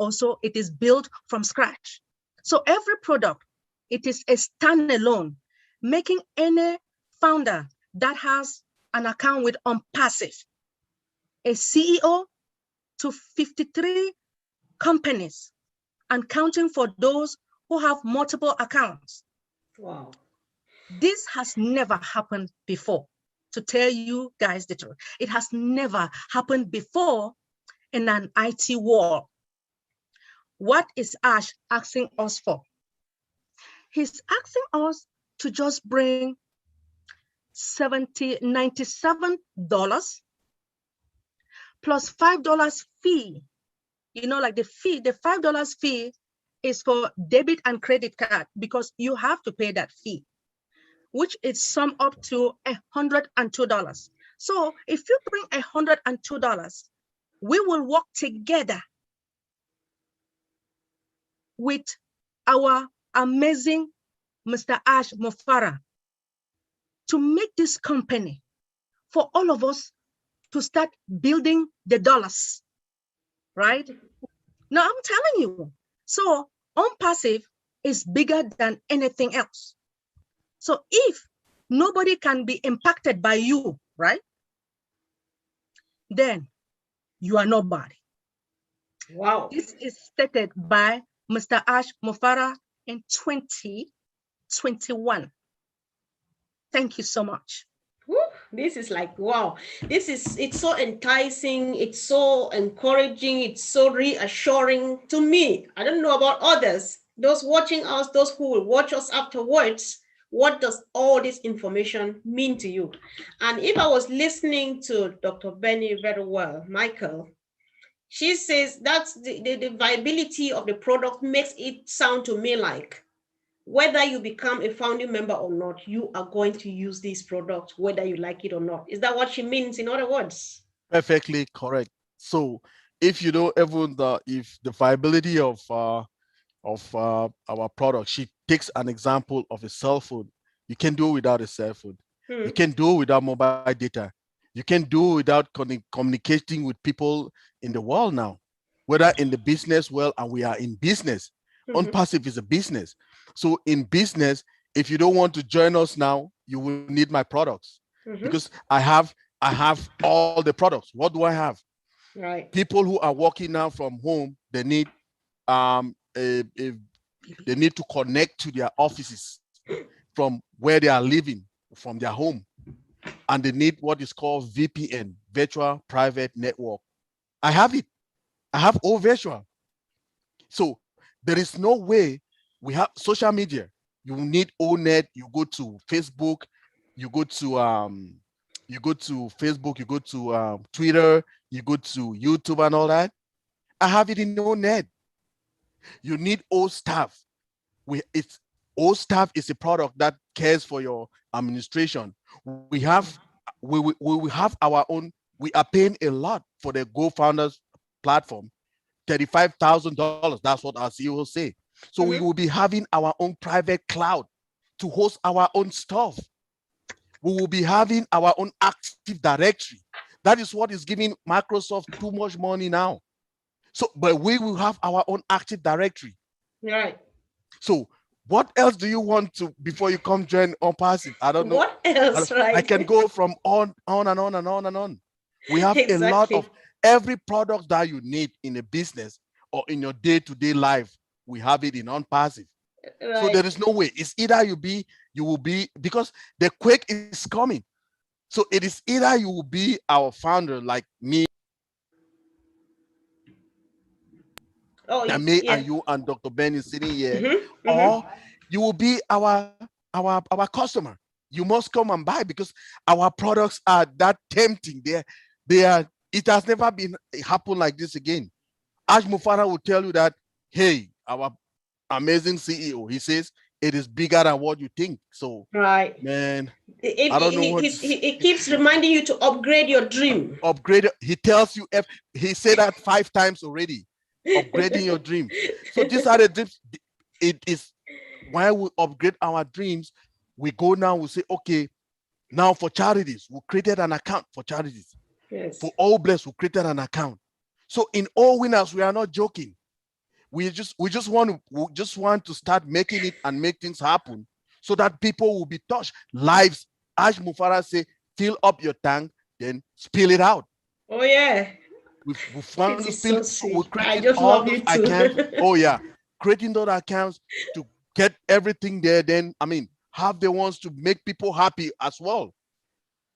Speaker 3: built from scratch. So every product, it is a standalone, making any founder that has an account with ONPASSIVE a CEO to 53 companies and counting for those who have multiple accounts.
Speaker 1: Wow.
Speaker 3: This has never happened before. To tell you guys the truth, it has never happened before in an IT world. What is Ash asking us for? He's asking us to just bring $97 plus $5 fee. You know, like the fee, the $5 fee is for debit and credit card because you have to pay that fee, which is sum up to $102. So if you bring $102, we will work together with our amazing Mr. Ash Mufara to make this company for all of us to start building the dollars, right? Now I'm telling you, so ONPASSIVE is bigger than anything else. So if nobody can be impacted by you, right? Then you are nobody.
Speaker 1: Wow.
Speaker 3: This is stated by Mr. Ash Mufara in 2021. Thank you so much.
Speaker 1: Woo, this is like, wow, it's so enticing, it's so encouraging, it's so reassuring to me. I don't know about others, those watching us, those who will watch us afterwards. What does all this information mean to you? And if I was listening to Dr. Benny very well, Michael, she says that's the viability of the product makes it sound to me like whether you become a founding member or not, you are going to use this product, whether you like it or not. Is that what she means, in other words?
Speaker 2: Perfectly correct. So if you know even if the viability of our product, she takes an example of a cell phone. You can do it without a cell phone. You can do it without mobile data. You can do it without communicating with people in the world now, whether in the business world, and we are in business. ONPASSIVE is a business. So in business, if you don't want to join us now, you will need my products because I have all the products. What do I have?
Speaker 1: Right.
Speaker 2: People who are working now from home, they need they need to connect to their offices from where they are living, from their home, and they need what is called VPN, virtual private network. I have it. I have all virtual. So there is no way. We have social media. You need ONET. You go to Facebook. You go to Facebook. You go to Twitter. You go to YouTube and all that. I have it in ONET. You need OStaff. OStaff is a product that cares for your administration. We have our own. We are paying a lot for the Go Founders platform, $35,000. That's what our CEO will say. So we will be having our own private cloud to host our own stuff. We will be having our own Active Directory. That is what is giving Microsoft too much money now. So, but we will have our own Active Directory.
Speaker 1: Right.
Speaker 2: So what else do you want to before you come join ONPASSIVE? I don't know.
Speaker 1: What else, right?
Speaker 2: I can go from on and on and on and on. We have a lot
Speaker 1: Exactly.
Speaker 2: of every product that you need in a business or in your day-to-day life. We have it in ONPASSIVE.
Speaker 1: Right.
Speaker 2: So there is no way. It's either you will be, because the quake is coming. So it is either you will be our founder like me, and me
Speaker 1: yeah.
Speaker 2: and you and Dr. Ben is sitting here,
Speaker 1: Mm-hmm.
Speaker 2: or you will be our customer. You must come and buy because our products are that tempting. They are. It has never been happened like this again. Ash Mufara will tell you that, hey, our amazing CEO, he says it is bigger than what you think. So,
Speaker 1: right,
Speaker 2: man, I don't know what
Speaker 1: he keeps reminding you to upgrade your dream.
Speaker 2: upgrade. He tells you, he said that 5 times already. Upgrading your dream. So these are the dreams. It is when we upgrade our dreams, we go now, we say, okay, now for charities, we created an account for charities.
Speaker 1: Yes.
Speaker 2: For All Blessed, we created an account. So in All Winners, we are not joking. We just want to start making it and make things happen so that people will be touched. Lives, Ash Mufara say, fill up your tank, then spill it out.
Speaker 1: Oh yeah.
Speaker 2: We found
Speaker 1: It
Speaker 2: to
Speaker 1: is
Speaker 2: spill,
Speaker 1: so
Speaker 2: so
Speaker 1: sweet.
Speaker 2: we're
Speaker 1: I
Speaker 2: creating
Speaker 1: just
Speaker 2: all
Speaker 1: love
Speaker 2: those
Speaker 1: you too.
Speaker 2: accounts. Oh yeah, creating those accounts to get everything there. Then have the ones to make people happy as well.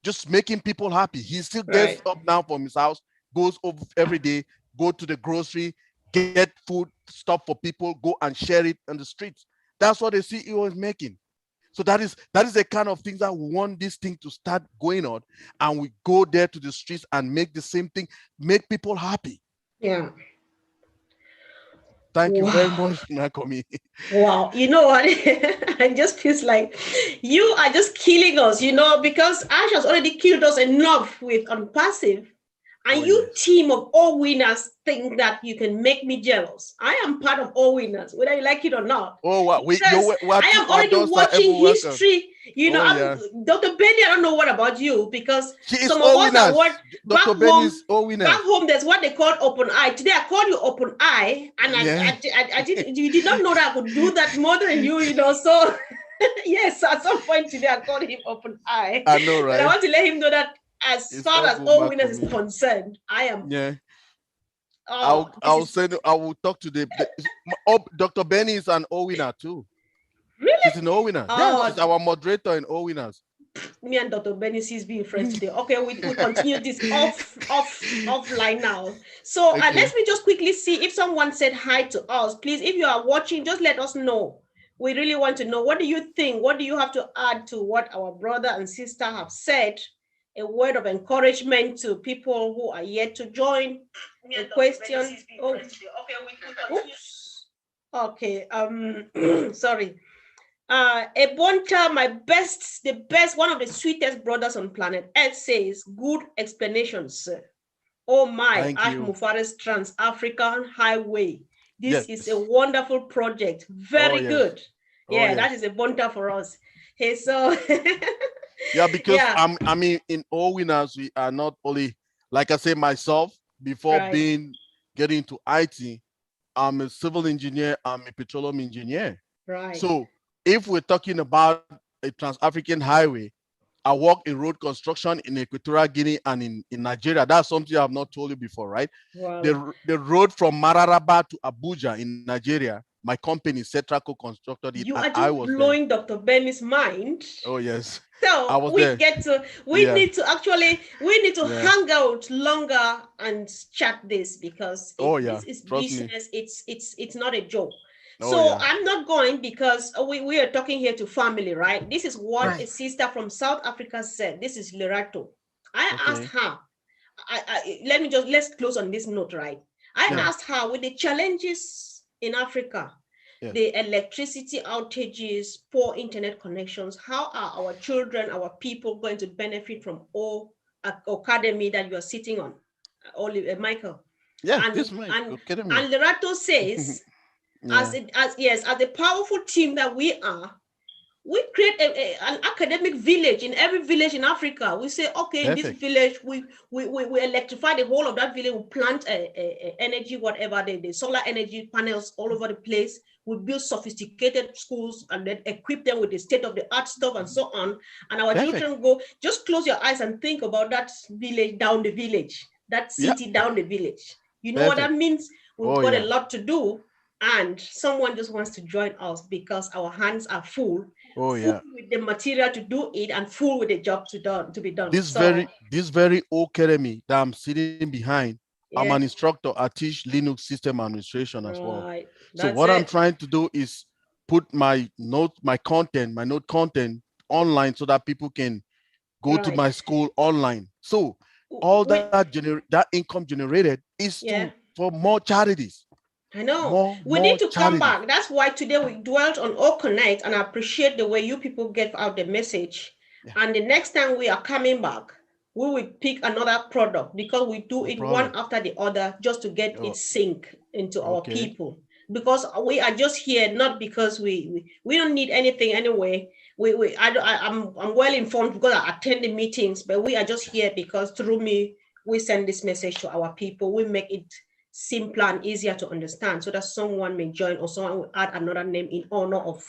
Speaker 2: Just making people happy. He still gets
Speaker 1: Right.
Speaker 2: up now from his house, goes over every day, go to the grocery, get food, stuff for people, go and share it on the streets. That's what the CEO is making. So that is the kind of things that we want this thing to start going on, and we go there to the streets and make the same thing, make people happy.
Speaker 1: Yeah.
Speaker 2: Thank you very much, Nakomi.
Speaker 1: Wow, you know what? I just feels like you are just killing us, because Ash has already killed us enough with ONPASSIVE. And
Speaker 2: Oh,
Speaker 1: you
Speaker 2: yes.
Speaker 1: team of All Winners think that you can make me jealous. I am part of All Winners, whether you like it or not.
Speaker 2: Oh, wow.
Speaker 1: I am already watching history.
Speaker 2: Yeah.
Speaker 1: Dr. Benny, I don't know what about you, because
Speaker 2: She is
Speaker 1: some of
Speaker 2: All
Speaker 1: us are
Speaker 2: Winners.
Speaker 1: back
Speaker 2: Dr. Benny
Speaker 1: home.
Speaker 2: is All Winners.
Speaker 1: Back home, there's what they call open eye. Today, I called you open eye, and
Speaker 2: Yeah.
Speaker 1: I did. You did not know that I could do that more than you, So, yes, at some point today, I called him open eye.
Speaker 2: I know, right?
Speaker 1: But I want to let him know that as
Speaker 2: It's
Speaker 1: far as All Winners is concerned, I am.
Speaker 2: Yeah.
Speaker 1: Oh,
Speaker 2: I will talk to Dr. Benny is an All Winner too.
Speaker 1: Really?
Speaker 2: She's an All Winner. Yeah, she's our moderator in All Winners.
Speaker 1: Me and Dr. Benny sees being friends today. Okay, we continue this offline now. So
Speaker 2: Okay.
Speaker 1: let me just quickly see if someone said hi to us. Please, if you are watching, just let us know. We really want to know, what do you think? What do you have to add to what our brother and sister have said? A word of encouragement to people who are yet to join. A question. Oh. Oops. Okay. Sorry. Ebonta, the best, one of the sweetest brothers on planet Earth, says, good explanations, sir. Oh my, Ash Mufara's Trans-African Highway. This is a wonderful project. Very good. Yeah, that is Ebonta for us. Hey, so
Speaker 2: yeah, because in All Winners, we are not only, like I say myself, before getting into IT, I'm a civil engineer, I'm a petroleum engineer.
Speaker 1: Right.
Speaker 2: So if we're talking about a Trans-African highway, I work in road construction in Equatorial Guinea and in Nigeria. That's something I've not told you before, right?
Speaker 1: Wow.
Speaker 2: The road from Mararaba to Abuja in Nigeria, my company, Cetraco, constructed it.
Speaker 1: You are just blowing Dr. Benny's mind.
Speaker 2: Oh, yes.
Speaker 1: So we need to hang out longer and chat this, because this is business. It's not a joke. So I'm not going, because we are talking here to family, right? This is what a sister from South Africa said. This is Lerato. I asked her, let's close on this note, right? I asked her, with the challenges in Africa, the electricity outages, poor internet connections, how are our children, our people going to benefit from all academy that you are sitting on, Michael?
Speaker 2: Yeah,
Speaker 1: and Lerato says, as a powerful team that we are, we create an academic village in every village in Africa. We say, okay, in this village, we electrify the whole of that village. We plant energy, whatever, the solar energy panels all over the place. We build sophisticated schools and then equip them with the state-of-the-art stuff and so on. And our children go, just close your eyes and think about that village down the village, that city down the village. You know what that means? We've got a lot to do. And someone just wants to join us because our hands are full, full with the material to do it and full with the job to be done.
Speaker 2: This very academy that I'm sitting behind, I'm an instructor. I teach Linux system administration as well. So what I'm trying to do is put my node content online so that people can go to my school online. So all that income generated is for more charities.
Speaker 1: I know. We need to come back. That's why today we dwelt on All Connect, and I appreciate the way you people get out the message. And the next time we are coming back, we will pick another product because we do it one after the other just to get it sync into our people. Because we are just here, not because we don't need anything anyway. I'm well informed because I attend the meetings, but we are just here because through me, we send this message to our people. We make it simpler and easier to understand so that someone may join or someone will add another name in honor of,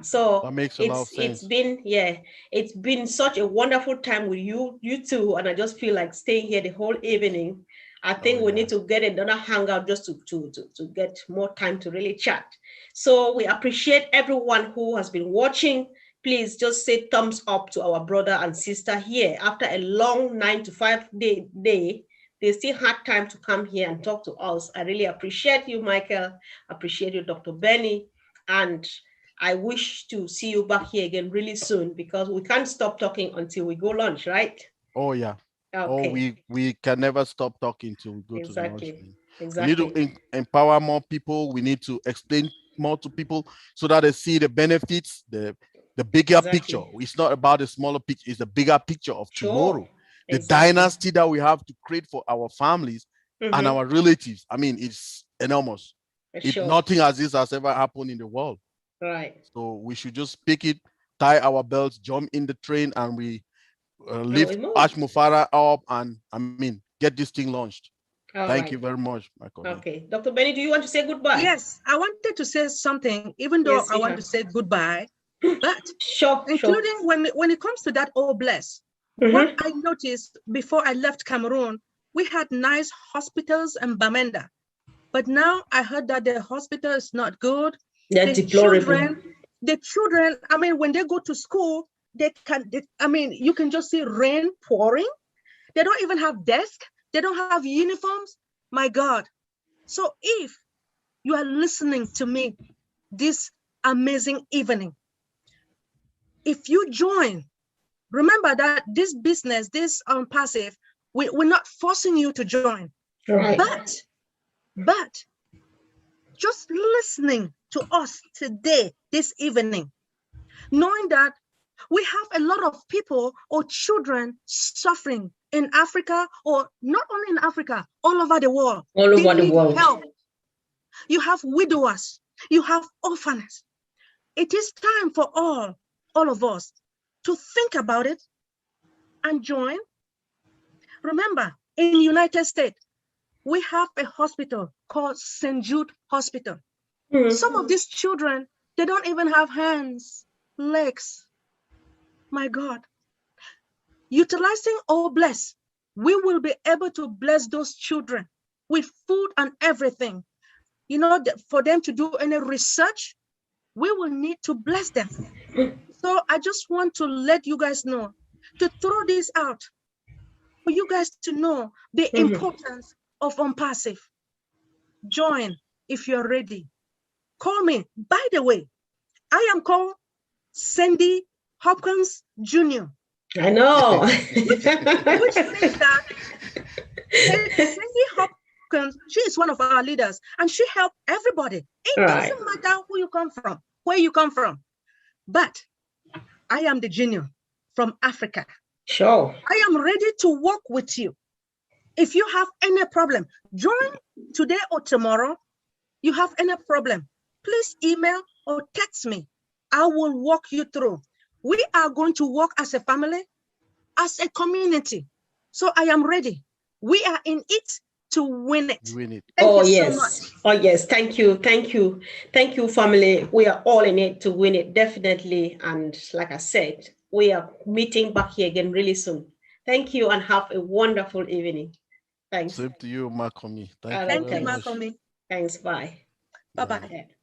Speaker 1: So
Speaker 2: that makes a lot of sense.
Speaker 1: It's been such a wonderful time with you two, and I just feel like staying here the whole evening. I think we need to get another hangout just to get more time to really chat. So we appreciate everyone who has been watching. Please just say thumbs up to our brother and sister here. After a long 9 to 5 day, they still had time to come here and talk to us. I really appreciate you, Michael. Appreciate you, Dr. Benny. And I wish to see you back here again really soon because we can't stop talking until we go lunch, right?
Speaker 2: Oh, yeah. Okay. We can never stop talking till we go to the lunch.
Speaker 1: Exactly.
Speaker 2: We need to empower more people. We need to explain more to people so that they see the benefits, the bigger picture. It's not about the smaller picture. It's the bigger picture of tomorrow. The dynasty that we have to create for our families and our relatives. I mean, it's enormous. If nothing as this has ever happened in the world.
Speaker 1: Right.
Speaker 2: So we should just pick it, tie our belts, jump in the train, and we lift Ash Mufara up and, get this thing launched. Thank you very much, Michael.
Speaker 1: Okay. Dr. Benny, do you want to say goodbye?
Speaker 3: Yes, I wanted to say something, even though I want to say goodbye, but including when it comes to that all bless, what I noticed before I left Cameroon, we had nice hospitals in Bamenda, but now I heard that the hospital is not good.
Speaker 1: They're deplorable.
Speaker 3: The children, when they go to school, you can just see rain pouring. They don't even have desks. They don't have uniforms. My God. So if you are listening to me this amazing evening, if you join, remember that this business, this ONPASSIVE, we're not forcing you to join.
Speaker 1: Right.
Speaker 3: But just listening to us today, this evening, knowing that we have a lot of people or children suffering in Africa, or not only in Africa, all over the world.
Speaker 1: All over the world.
Speaker 3: Help. You have widowers, you have orphans. It is time for all of us to think about it and join. Remember, in the United States, we have a hospital called St. Jude Hospital. Some of these children, they don't even have hands, legs. My God. Utilizing All Bless, we will be able to bless those children with food and everything. For them to do any research, we will need to bless them. So I just want to let you guys know, to throw this out, for you guys to know the importance of ONPASSIVE. Join if you're ready. Call me. By the way, I am called Sandy Hopkins Jr.
Speaker 1: I know.
Speaker 3: Which means that Sandy Hopkins, she is one of our leaders, and she helped everybody. It doesn't matter who you come from, where you come from. But I am the junior from Africa.
Speaker 1: Sure.
Speaker 3: I am ready to work with you. If you have any problem, join today or tomorrow. You have any problem, please email or text me. I will walk you through. We are going to work as a family, as a community. So I am ready. We are in it to win it. Thank you so much.
Speaker 1: Oh yes, thank you, family. We are all in it to win it, definitely. And like I said, we are meeting back here again really soon. Thank you and have a wonderful evening. Thanks.
Speaker 2: Same to you, Makomi.
Speaker 3: Thank you, Makomi.
Speaker 1: Thanks. Bye.
Speaker 3: Bye-bye.